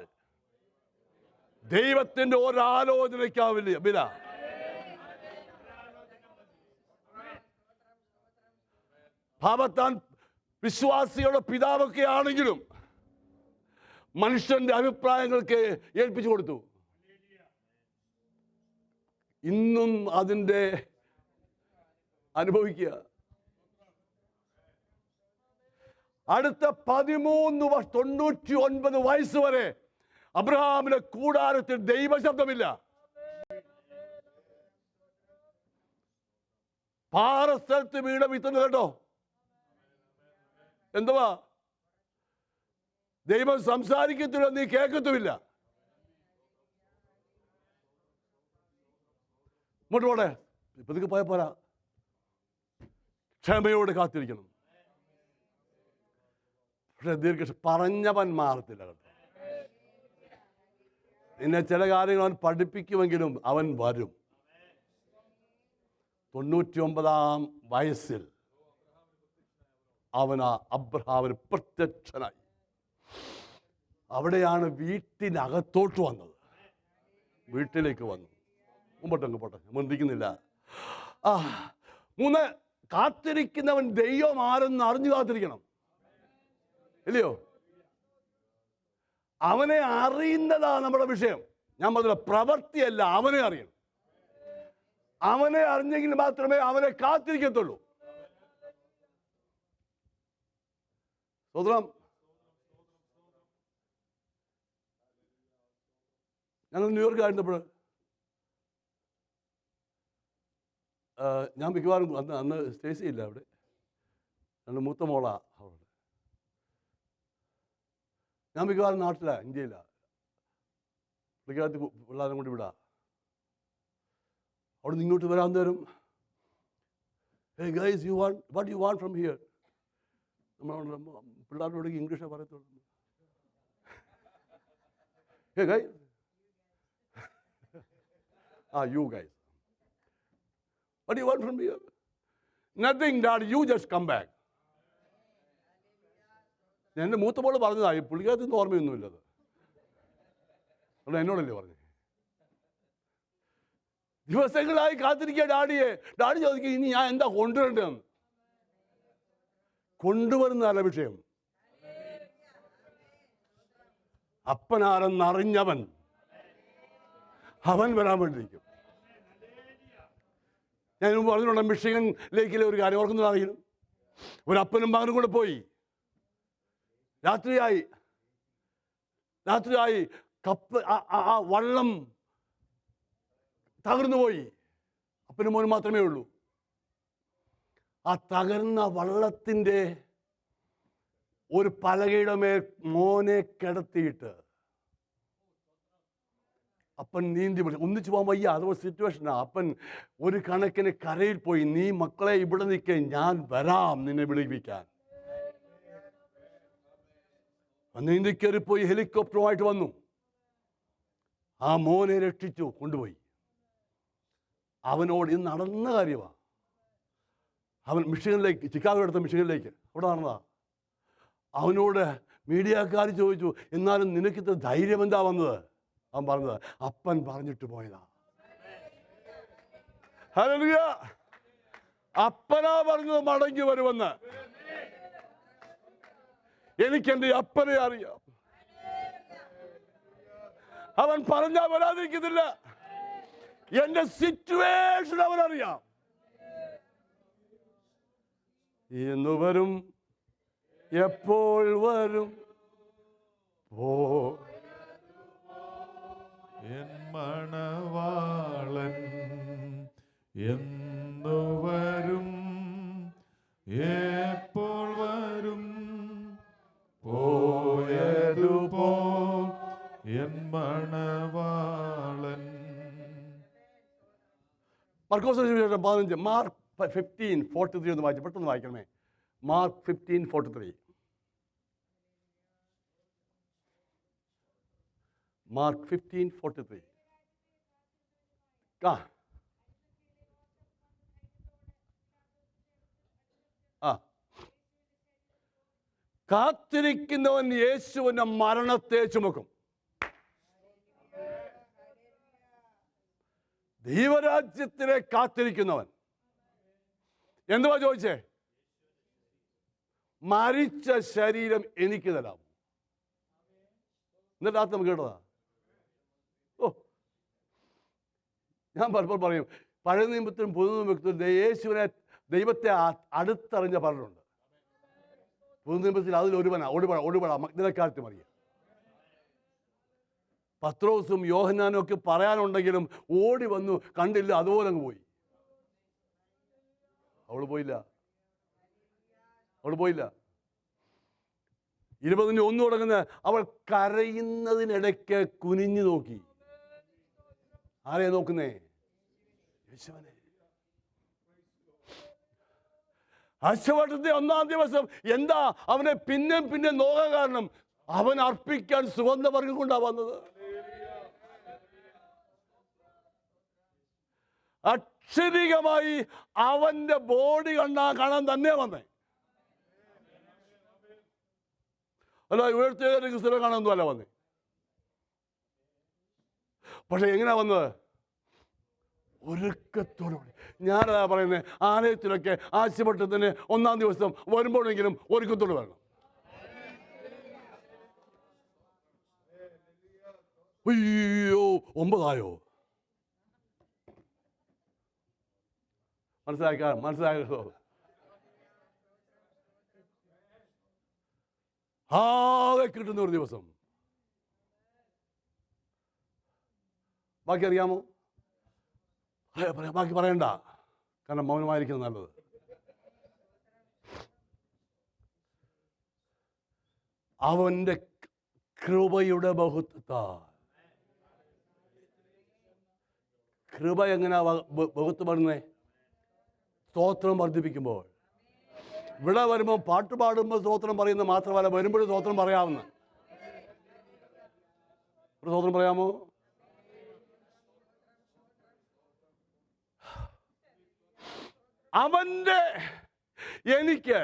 ദൈവത്തിന്റെ ഒരാലോചനയ്ക്കാവില്ല വില. ഭാവത്താൻ വിശ്വാസിയുടെ പിതാവൊക്കെ ആണെങ്കിലും മനുഷ്യന്റെ അഭിപ്രായങ്ങൾക്ക് ഏൽപ്പിച്ചു കൊടുത്തു. ഇന്നും അതിൻ്റെ അനുഭവിക്കുക. അടുത്ത 99 വയസ്സ് വരെ അബ്രഹാമിന്റെ കൂടാരത്തിൽ ദൈവശബ്ദമില്ല. പാറസ്ഥലത്ത് വീട് വിത്തുന്നത് കേട്ടോ. എന്തുവാ? ദൈവം സംസാരിക്കത്തില്ല, നീ കേൾക്കത്തുമില്ല. ഇങ്ങോട്ട് പോടെ, ഇപ്പത്തേക്ക് പോയ പോരാ. ക്ഷമയോടെ കാത്തിരിക്കണം. പക്ഷെ പറഞ്ഞവൻ മാറത്തില്ല കേട്ടോ. നിന്നെ ചില കാര്യങ്ങൾ അവൻ പഠിപ്പിക്കുമെങ്കിലും അവൻ വരും. 99-ാം വയസ്സിൽ അബ്രഹാമിന് പ്രത്യക്ഷനായി. അവിടെയാണ് വീട്ടിനകത്തോട്ട് വന്നത്. വീട്ടിലേക്ക് വന്നു. മുമ്പോട്ടങ്ങ് പോട്ടെ, മുന്തിക്കുന്നില്ല. 3, കാത്തിരിക്കുന്നവൻ ദൈവം ആരെന്ന് അറിഞ്ഞു കാത്തിരിക്കണം. ഇല്ലയോ? അവനെ അറിയുന്നതാണ് നമ്മുടെ വിഷയം. ഞാൻ പറഞ്ഞ പ്രവൃത്തിയല്ല, അവനെ അറിയണം. അവനെ അറിഞ്ഞെങ്കിൽ മാത്രമേ അവനെ കാത്തിരിക്കത്തുള്ളൂ. സ്വതന്ത്രം. ഞങ്ങൾ ന്യൂയോർക്കായിരുന്നപ്പോൾ ഞാൻ മിക്കവാറും അന്ന് സ്റ്റേസി ഇല്ല അവിടെ. എൻ്റെ മൂത്ത മോളാ അവിടെ. ഞാൻ മിക്കവാറും നാട്ടിലാണ്, ഇന്ത്യയിലാണ്. പുള്ളിക്കാലത്ത് പിള്ളേരെ കൊണ്ട് വിടാം. അവിടെ നിന്ന് ഇങ്ങോട്ട് വരാൻ നേരം, hey guys, what do you want from here? നമ്മൾ പിള്ളേരോട് ഇംഗ്ലീഷേ പറയത്തുള്ളൂ. Hey guys, you guys, what do you want from here? Nothing, Dad, you just come back. എൻ്റെ മൂത്ത മോള് പറഞ്ഞതായി, പുള്ളിക്കകത്തൊന്നും ഓർമ്മയൊന്നുമില്ലത്. എന്നോടല്ലേ പറഞ്ഞു. ദിവസങ്ങളായി കാത്തിരിക്കുക ഡാഡിയെ. ഡാഡി ചോദിക്കുക, ഇനി ഞാൻ എന്താ കൊണ്ടുവരേണ്ടതെന്ന്. കൊണ്ടുവരുന്നതല്ല വിഷയം, അപ്പനാരെന്നറിഞ്ഞവൻ അവൻ വരാൻ വേണ്ടിയിരിക്കും. ഞാൻ മുമ്പ് പറഞ്ഞിട്ടുണ്ട്, മിഷിഗൻ ലേക്കിലെ ഒരു കാര്യം ഓർക്കുന്നത് അറിയുന്നു. ഒരു അപ്പനും മകനും കൂടെ പോയി. രാത്രിയായി കപ്പ് ആ വള്ളം തകർന്നു പോയി. അപ്പനും മോനും മാത്രമേ ഉള്ളൂ. ആ തകർന്ന വള്ളത്തിൻ്റെ ഒരു പലകയുടെ മേൽ മോനെ കിടത്തിയിട്ട് അപ്പൻ നീന്തി വിളിച്ചു. ഒന്നിച്ചു പോകാൻ വയ്യ, അതുപോലെ സിറ്റുവേഷനാണ്. അപ്പൻ ഒരു കണക്കിന് കരയിൽ പോയി, നീ മക്കളെ ഇവിടെ നിൽക്കേ, ഞാൻ വരാം നിന്നെ വിളിപ്പിക്കാൻ. നീന്തി കയറിപ്പോയി ഹെലികോപ്റ്ററുമായിട്ട് വന്നു. ആ മോനെ രക്ഷിച്ചു, കൊണ്ടുപോയി. അവനോട് ഇത് നടന്ന കാര്യമാണ്. അവൻ മിഷിഗനിലേക്ക്, ചിക്കാഗോ അടുത്ത മിഷിഗനിലേക്ക് അവിടെ നടന്നതാ. അവനോട് മീഡിയക്കാർ ചോദിച്ചു, എന്നാലും നിനക്കിത്ര ധൈര്യം എന്താ വന്നത്? അവൻ പറഞ്ഞത്, അപ്പൻ പറഞ്ഞിട്ട് പോയതാ. ഹല്ലേലൂയ. അപ്പനാ പറഞ്ഞത് മടങ്ങി വരുമെന്ന്. എനിക്കെന്റെ അപ്പനെ അറിയാം. അവൻ പറഞ്ഞാൽ വരാതിരിക്കുന്നില്ല. എന്റെ സിറ്റുവേഷൻ അവനറിയാം. എന്ന് വരും, എപ്പോൾ വരും, എൻ മണവാളൻ എന്നു വരും, എപ്പോൾ വരും, പോയതുപോ എൻ മണവാളൻ. മർക്കോസ് 15, മാർക്ക് 15:43 ഒന്ന് വായിച്ചു, പെട്ടെന്ന് വായിക്കണമേ. മാർക്ക് 15:43. മാർക്ക് 15:43. കാത്തിരിക്കുന്നവൻ യേശുവിന്റെ മരണത്തെ ചുമക്കും. ദൈവരാജ്യത്തിനെ കാത്തിരിക്കുന്നവൻ എന്തുവാ ചോദിച്ചേ? മരിച്ച ശരീരം എനിക്ക് തരാം. എന്നിട്ട് നമുക്ക് കേട്ടതാ. ഞാൻ പലപ്പോഴും പറയും, പഴയ നിയമത്തിലും പുതു നിയമത്തിലും യേശുവിനെ, ദൈവത്തെ അടുത്തറിഞ്ഞ പലരുണ്ട്. പുതു നിയമത്തിൽ അതിലൊരുവനാ ഒടുപട മഗ്ദലക്കാരത്തി മറിയ. പത്രോസും യോഹന്നാനും ഒക്കെ പറയാനുണ്ടെങ്കിലും ഓടി വന്നു, കണ്ടില്ല, അതുപോലെ അങ്ങ് പോയി. അവള് പോയില്ല. 20:1 തുടങ്ങുന്ന, അവൾ കരയുന്നതിനിടയ്ക്ക് കുനിഞ്ഞു നോക്കി. ആരെയാ നോക്കുന്നേ? യേശുവിനെ. ആഴ്ചവട്ടത്തെ 1-ാം ദിവസം എന്താ അവനെ പിന്നെ നോക്കാൻ കാരണം? അവൻ അർപ്പിക്കാൻ സുഗന്ധവർഗ്ഗം കൊണ്ടാ വന്നത്. അക്ഷരികമായി അവന്റെ ബോഡി കാണാൻ തന്നെ വന്നേ. അല്ല, ഉയർത്തിയ സ്ഥലം കാണാനൊന്നും അല്ല വന്നേ. പക്ഷെ എങ്ങനെയാ വന്നത്? ഒരുക്കത്തോടുകൂടി. ഞാനതാ പറയുന്നത്, ആലയത്തിലൊക്കെ ആഴ്ചവട്ടത്തിന് 1-ാം ദിവസം വരുമ്പോഴെങ്കിലും ഒരുക്കത്തോട് വരണം. അയ്യോ, 9 ആയോ? മനസ്സിലായോ? ആകെ കിട്ടുന്ന ഒരു ദിവസം. ബാക്കി അറിയാമോ? ബാക്കി പറയണ്ട, കാരണം മൗനമായിരിക്കുന്നത് നല്ലത്. അവന്റെ കൃപയുടെ ബഹുത്വത്താൽ കൃപ എങ്ങനെയാ ബഹുത്വപ്പെടുന്നേ? സ്തോത്രം വർദ്ധിപ്പിക്കുമ്പോൾ. ഇവിടെ വരുമ്പോൾ പാട്ട് പാടുമ്പോൾ സ്തോത്രം പറയുന്നത് മാത്രമല്ല, വരുമ്പോഴും സ്തോത്രം പറയാവുന്ന. ഒരു സ്തോത്രം പറയാമോ? അവൻ്റെ എനിക്ക്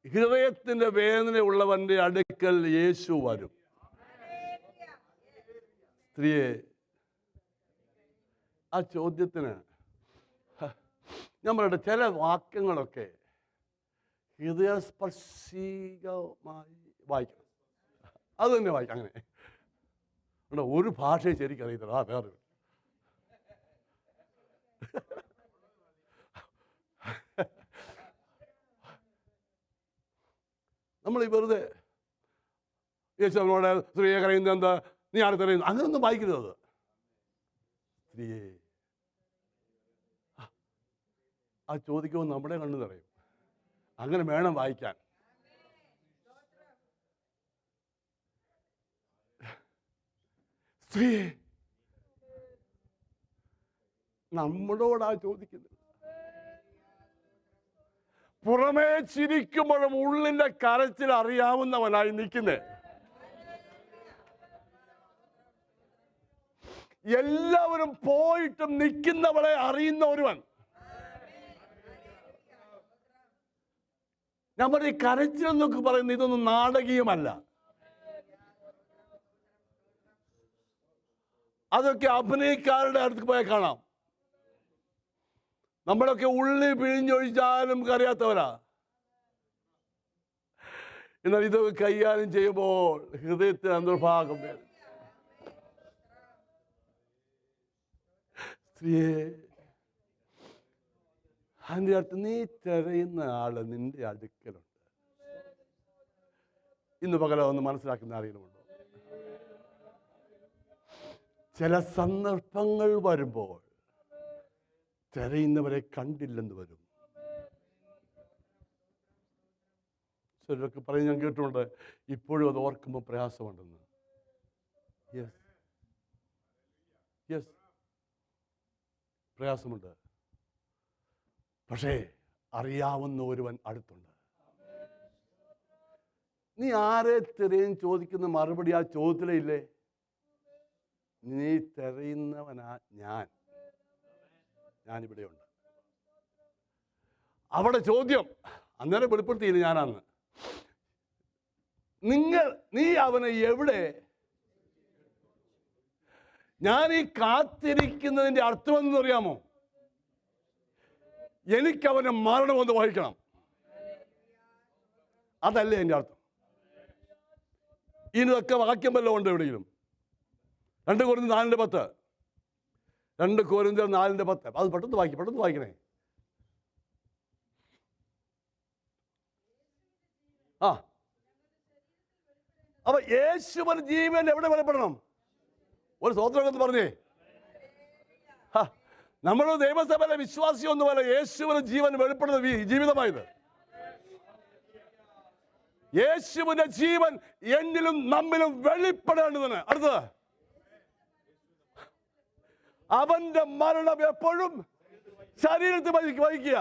ഹൃദയത്തിൻ്റെ വേദനയുള്ളവൻ്റെ അടുക്കൽ യേശു വരും. സ്ത്രീയെ, ആ ചോദ്യത്തിന് ഞാൻ പറയട്ടെ, ചില വാക്യങ്ങളൊക്കെ ഹൃദയസ്പർശികമായി വായിക്കണം. അത് തന്നെ വായിക്കാം. അങ്ങനെ ഒരു ഭാഷയെ ശരിക്കറിയത്തില്ല. വേറെ നമ്മൾ ഈ വെറുതെ യേശുവിനോട് സ്ത്രീയെ കരയുന്നത് എന്താ, നീ ആരെ കരയുന്നു, അങ്ങനൊന്നും വായിക്കരുത്. സ്ത്രീയെ, ആ ചോദിക്കുമ്പോൾ നമ്മുടെ കണ്ണു നിറയും. അങ്ങനെ വേണം വായിക്കാൻ. സ്ത്രീയെ, നമ്മളോടാ ചോദിക്കുന്നത്. പുറമേ ചിരിക്കുമ്പോഴും ഉള്ളിന്റെ കരച്ചിൽ അറിയാവുന്നവനായി നിൽക്കുന്നേ. എല്ലാവരും പോയിട്ടും നിൽക്കുന്നവളെ അറിയുന്ന ഒരുവൻ. നമ്മുടെ ഈ കരച്ചിലെന്നൊക്കെ പറയുന്നത് ഇതൊന്നും നാടകീയമല്ല. അതൊക്കെ അഭിനയക്കാരുടെ അടുത്ത് പോയാൽ കാണാം. നമ്മളൊക്കെ ഉള്ളി പിഴിഞ്ഞൊഴിച്ചാലും അറിയാത്തവരാ. എന്നാൽ ഇതൊക്കെ കൈകാര്യം ചെയ്യുമ്പോൾ ഹൃദയത്തിന് അന്തർഭാഗം വേണം. സ്ത്രീയെ, അതിൻ്റെ അടുത്ത് നീ തിരയുന്ന ആള് നിന്റെ അടുക്കലുണ്ട്. ഇന്ന് പകരം ഒന്ന് മനസ്സിലാക്കുന്ന ആരെങ്കിലുമുണ്ടോ? ചില സന്ദർഭങ്ങൾ വരുമ്പോൾ തിരയുന്നവരെ കണ്ടില്ലെന്ന് വരും. ചിലരൊക്കെ പറയും, ഞാൻ കേട്ടിട്ടുണ്ട്, ഇപ്പോഴും അത് ഓർക്കുമ്പോൾ പ്രയാസമുണ്ടെന്ന്. യെസ് യെസ്, പ്രയാസമുണ്ട്. പക്ഷേ അറിയാവുന്ന ഒരുവൻ അടുത്തുണ്ട്. നീ ആരെ തിരയും ചോദിക്കുന്ന മറുപടി ആ ചോദ്യത്തിലേ ഇല്ലേ? നീ തിരയുന്നവനാ ഞാനിവിടെയുണ്ട്. അവിടെ ചോദ്യം അന്നേരം വെളിപ്പെടുത്തിയില്ല ഞാനാന്ന്. നീ അവനെ എവിടെ? ഞാൻ ഈ കാത്തിരിക്കുന്നതിൻ്റെ അർത്ഥമെന്ന് അറിയാമോ? എനിക്കവനെ മരണമെന്ന് വഹിക്കണം. അതല്ലേ എൻ്റെ അർത്ഥം. ഇതൊക്കെ വാക്യം വല്ലതും ഉണ്ട് എവിടെയെങ്കിലും? 2 കൊരിന്ത്യർ 4:10. 2 കൊരിന്ത്യർ 4:10. അത് പെട്ടെന്ന് വായിക്കണേ. ആ, അപ്പൊ യേശുവിൻ ജീവൻ എവിടെ വെളിപ്പെടണം? ഒരു സ്തോത്രം പറഞ്ഞേ. നമ്മുടെ ദൈവസഭയിലെ വിശ്വാസിയൊന്നുമല്ല യേശുവിന് ജീവൻ വെളിപ്പെടുന്ന ജീവിതമായത്. യേശുവിന്റെ ജീവൻ എന്നിലും നമ്മിലും വെളിപ്പെടേണ്ടതാണ്. അടുത്തത്, അവന്റെ മരണം എപ്പോഴും ശരീരത്തിൽ വഹിക്കുക.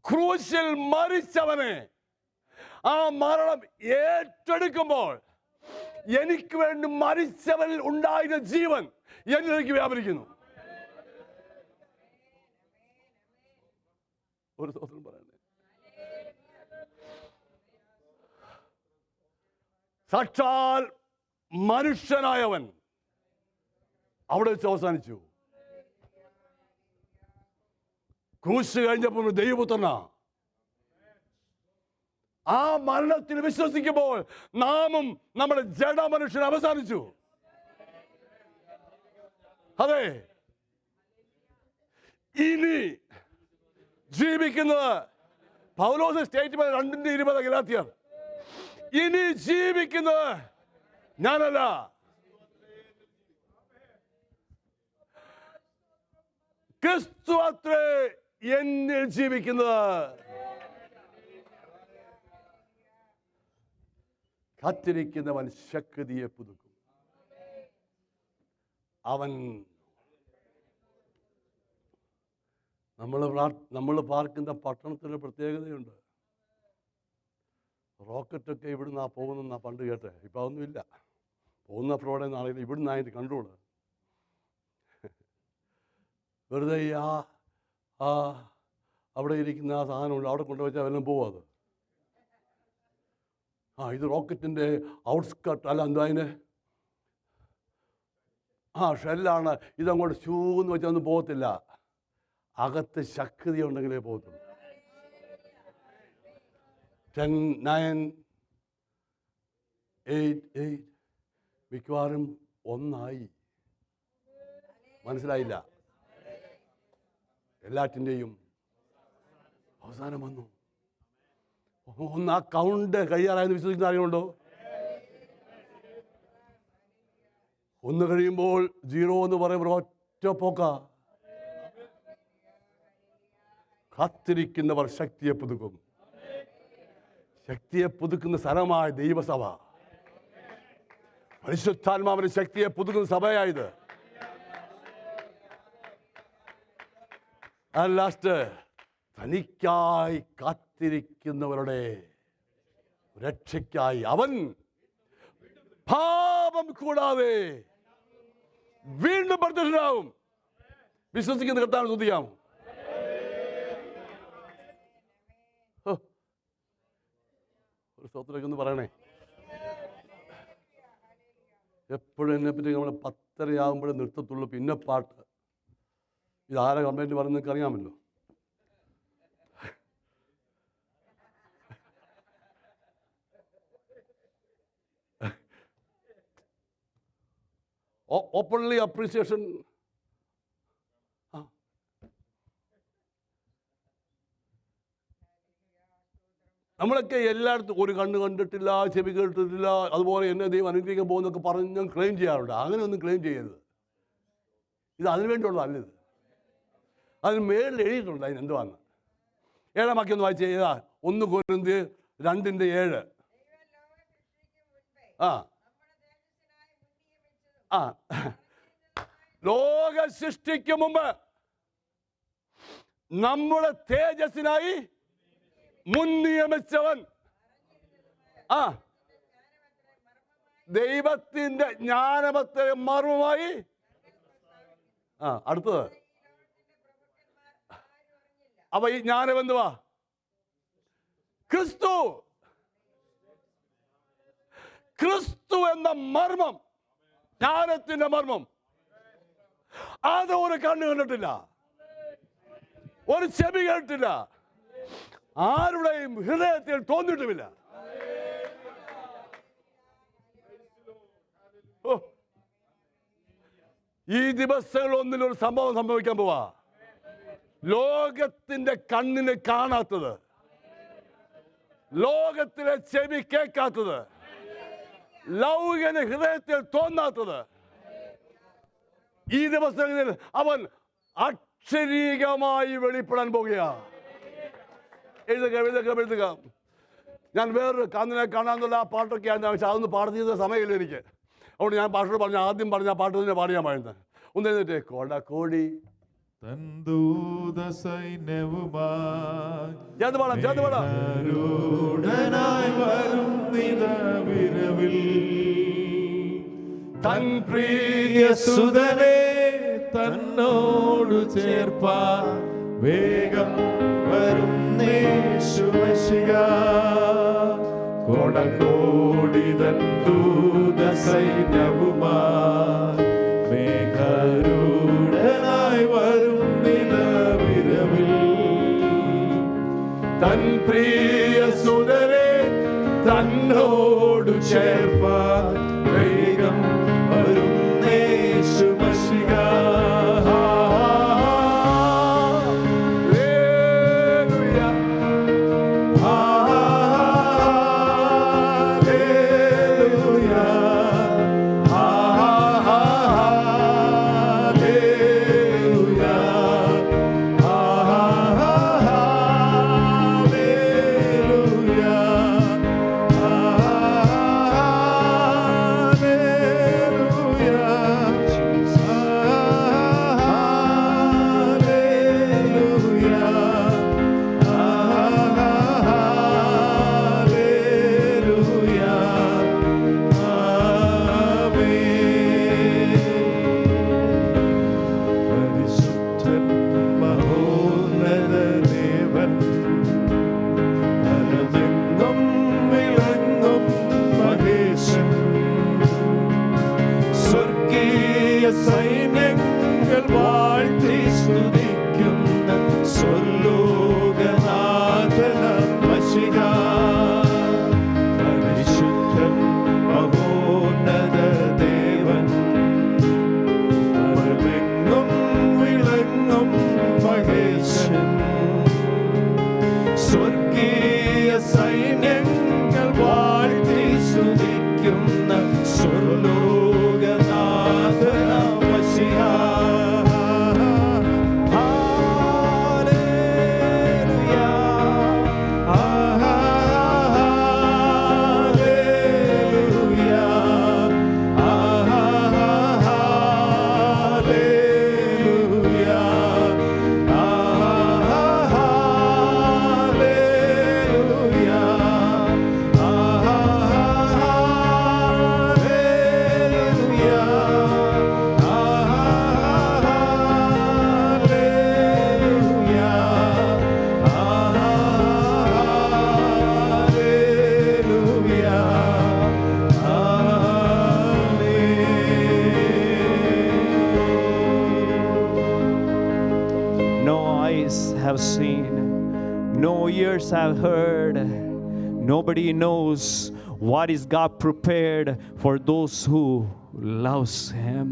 ക്രൂശിൽ മരിച്ചവനെ ആ മരണം ഏറ്റെടുക്കുമ്പോൾ എനിക്ക് വേണ്ടി മരിച്ചവനിൽ ഉണ്ടായിരുന്ന ജീവൻ എന്നിലേക്ക് വ്യാപരിക്കുന്നു. ഒരു സ്തോത്രം പറയണേ. സാക്ഷാൽ മനുഷ്യനായവൻ അവിടെ വെച്ച് അവസാനിച്ചു. ക്രൂശ് കഴിഞ്ഞപ്പോൾ ദൈവപുത്രനാ. ആ മരണത്തിൽ വിശ്വസിക്കുമ്പോൾ നാമും നമ്മുടെ ജഡമനുഷ്യൻ അവസാനിച്ചു. അതെ, ഇനി ജീവിക്കുന്നത് പൗലോസ് സ്റ്റേറ്റ്മെന്റ് 2:20 ഗലാത്യർ. ഇനി ജീവിക്കുന്നത് ഞാനല്ല, ക്രിസ്തു അത്രേ എന്നിൽ ജീവിക്കുന്നത്. കാത്തിരിക്കുന്നവൻ ശക്തിയെ പുതുക്കും. അവൻ. നമ്മൾ പാർക്കുന്ന പട്ടണത്തിന് പ്രത്യേകതയുണ്ട്. റോക്കറ്റൊക്കെ ഇവിടുന്ന് പോകുന്ന പണ്ട് കേട്ടെ. ഇപ്പം അതൊന്നുമില്ല. പോകുന്ന ഫ്ലോടെ നിന്നാണെങ്കിലും ഇവിടുന്ന് അതിൻ്റെ കൺട്രോള്. വെറുതെ അവിടെ ഇരിക്കുന്ന ആ സാധനമുണ്ട്, അവിടെ കൊണ്ടുവച്ചാൽ വല്ലതും പോവും അത്. ഇത് റോക്കറ്റിൻ്റെ ഔട്ട്സ്കട്ട് അല്ല, എന്താ അതിന് ഷെല്ലാണ്. ഇതങ്ങോട്ട് ഷൂന്ന് വെച്ചാൽ ഒന്നും പോകത്തില്ല. അകത്ത് ശക്തി ഉണ്ടെങ്കിലേ പോകത്തുള്ളൂ. 10, 9, 8, 8 മിക്കവാറും 1 മനസ്സിലായില്ല. എല്ലാറ്റിൻ്റെയും അവസാനം വന്നു. ഒന്ന് ആ കൗണ്ട് കഴിയാറായെന്ന് വിശ്വസിക്കുന്ന ആരെയുണ്ടോ? 1 കഴിയുമ്പോൾ 0 എന്ന് പറയുമ്പോൾ ഒറ്റ പോക്ക. കാത്തിരിക്കുന്നവർ ശക്തിയെ പുതുക്കും. ശക്തിയെ പുതുക്കുന്ന സ്ഥലമായ ദൈവസഭ, പരിശുദ്ധാത്മാവിന്റെ ശക്തിയെ പുതുക്കുന്ന സഭയായത്. ലാസ്റ്റ് തനിക്കായി കാത്തിരിക്കുന്നവരുടെ രക്ഷയ്ക്കായി അവൻ പാപം കൂടാതെ വീണ്ടും പ്രത്യക്ഷനാവും. വിശ്വസിക്കുന്ന കർത്താവിനെ സ്തുതിക്കാം. ഒരു സ്തോത്രമൊക്കെ ഒന്ന് പറയണേ. എപ്പോഴും എന്നെപ്പറ്റി നമ്മൾ 10:30 നിർത്തത്തുള്ളൂ, പിന്നെ പാട്ട്. ഇതാരെ കംപ്ലൈൻറ്റ് പറയുന്നത് നിങ്ങൾക്ക് അറിയാമല്ലോ. Openly appreciation. നമ്മളൊക്കെ എല്ലായിടത്തും ഒരു കണ്ണ് കണ്ടിട്ടില്ല, ചെവി കേട്ടിട്ടില്ല, അതുപോലെ എന്നെ ദൈവം അനുഗ്രഹിക്കാൻ പോകുന്നൊക്കെ പറഞ്ഞ് ക്ലെയിം ചെയ്യാറുണ്ട്. അങ്ങനെ ഒന്നും ക്ലെയിം ചെയ്യരുത്. ഇത് അതിനു വേണ്ടിയുള്ളതല്ല. ഇത് അതിന് മേളിൽ എഴുതിയിട്ടുണ്ട് അതിനെന്തുവാന്ന്. 7-ാം വാക്യം ഒന്ന് വായിച്ച് ചെയ്താ. 1 കൊരിന്ത്യർ 2:7. ലോക സൃഷ്ടിക്ക് മുമ്പ് നമ്മുടെ തേജസ്സിനായി മുൻ നിയമിച്ചവൻ. ദൈവത്തിന്റെ ജ്ഞാനമത്തെ മർമ്മമായി. അടുത്തത് അപ്പൊ ഈ ജ്ഞാനം എന്തുവാ? ക്രിസ്തു. ക്രിസ്തു എന്ന മർമ്മം, ജ്ഞാനത്തിന്റെ മർമ്മം, അത് ഒരു കണ്ണ് കണ്ടിട്ടില്ല, ഒരു ചെവി കേട്ടില്ല, ആരുടെയും ഹൃദയത്തിൽ തോന്നിയിട്ടുമില്ല. ഈ ദിവസങ്ങളൊന്നിൽ ഒരു സംഭവം സംഭവിക്കാൻ പോവാ. ലോകത്തിന്റെ കണ്ണിന് കാണാത്തത്, ലോകത്തിലെ ചെവി കേൾക്കാത്തത്, ലൗകിക ഹൃദയത്തിൽ തോന്നാത്തത്, ഈ ദിവസങ്ങളിൽ അവൻ അക്ഷരീകമായി വെളിപ്പെടാൻ പോകുകയാ. എഴുതുക. ഞാൻ വേറൊരു കണ്ണിനെ കാണാന്നുള്ള ആ പാട്ടൊക്കെയാണ്, പക്ഷെ അതൊന്നും പാടുന്ന സമയമില്ല എനിക്ക്. അതുകൊണ്ട് ഞാൻ പാട്ടോട് പറഞ്ഞു, ആദ്യം പറഞ്ഞ ആ പാട്ട് തന്നെ പാടിയാൻ പറയുന്നത്. ഒന്ന് എഴുന്നേറ്റേ. കൊടക്കോടി തന്തൂത സൈന്യവുമായി ചേർന്ന് പാടാം. വരും വിരവിൽ തൻ പ്രിയ സുതനെ തന്നോടു ചേർപ്പാൻ വേഗം വരും യേശുമശിഹ. കൊടക്കോടി തന്തൂത സൈന്യവുമായി മേഘാരൂഢനായി വരും വിരവിൽ തൻ പ്രിയ സുതനെ തന്നോടു ചേർപ്പാൻ വേഗം വരും യേശുമശിഹ. വാഴ്ത്തി സ്തുതിക്കുന്ന സ്വർലോകനാഥനം മശിഹ. പരിശുദ്ധൻ മഹോന്നത ദേവൻ, പരമെങ്ങും വിളങ്ങും മഹേശൻ. സ്വർഗീയ സൈന്യങ്ങൾ വാഴ്ത്തി സ്തുതിക്കുന്ന സ്വർലോകനാഥനം മശിഹ. No eyes have seen, no ears have heard, nobody knows what is God prepared for those who loves Him.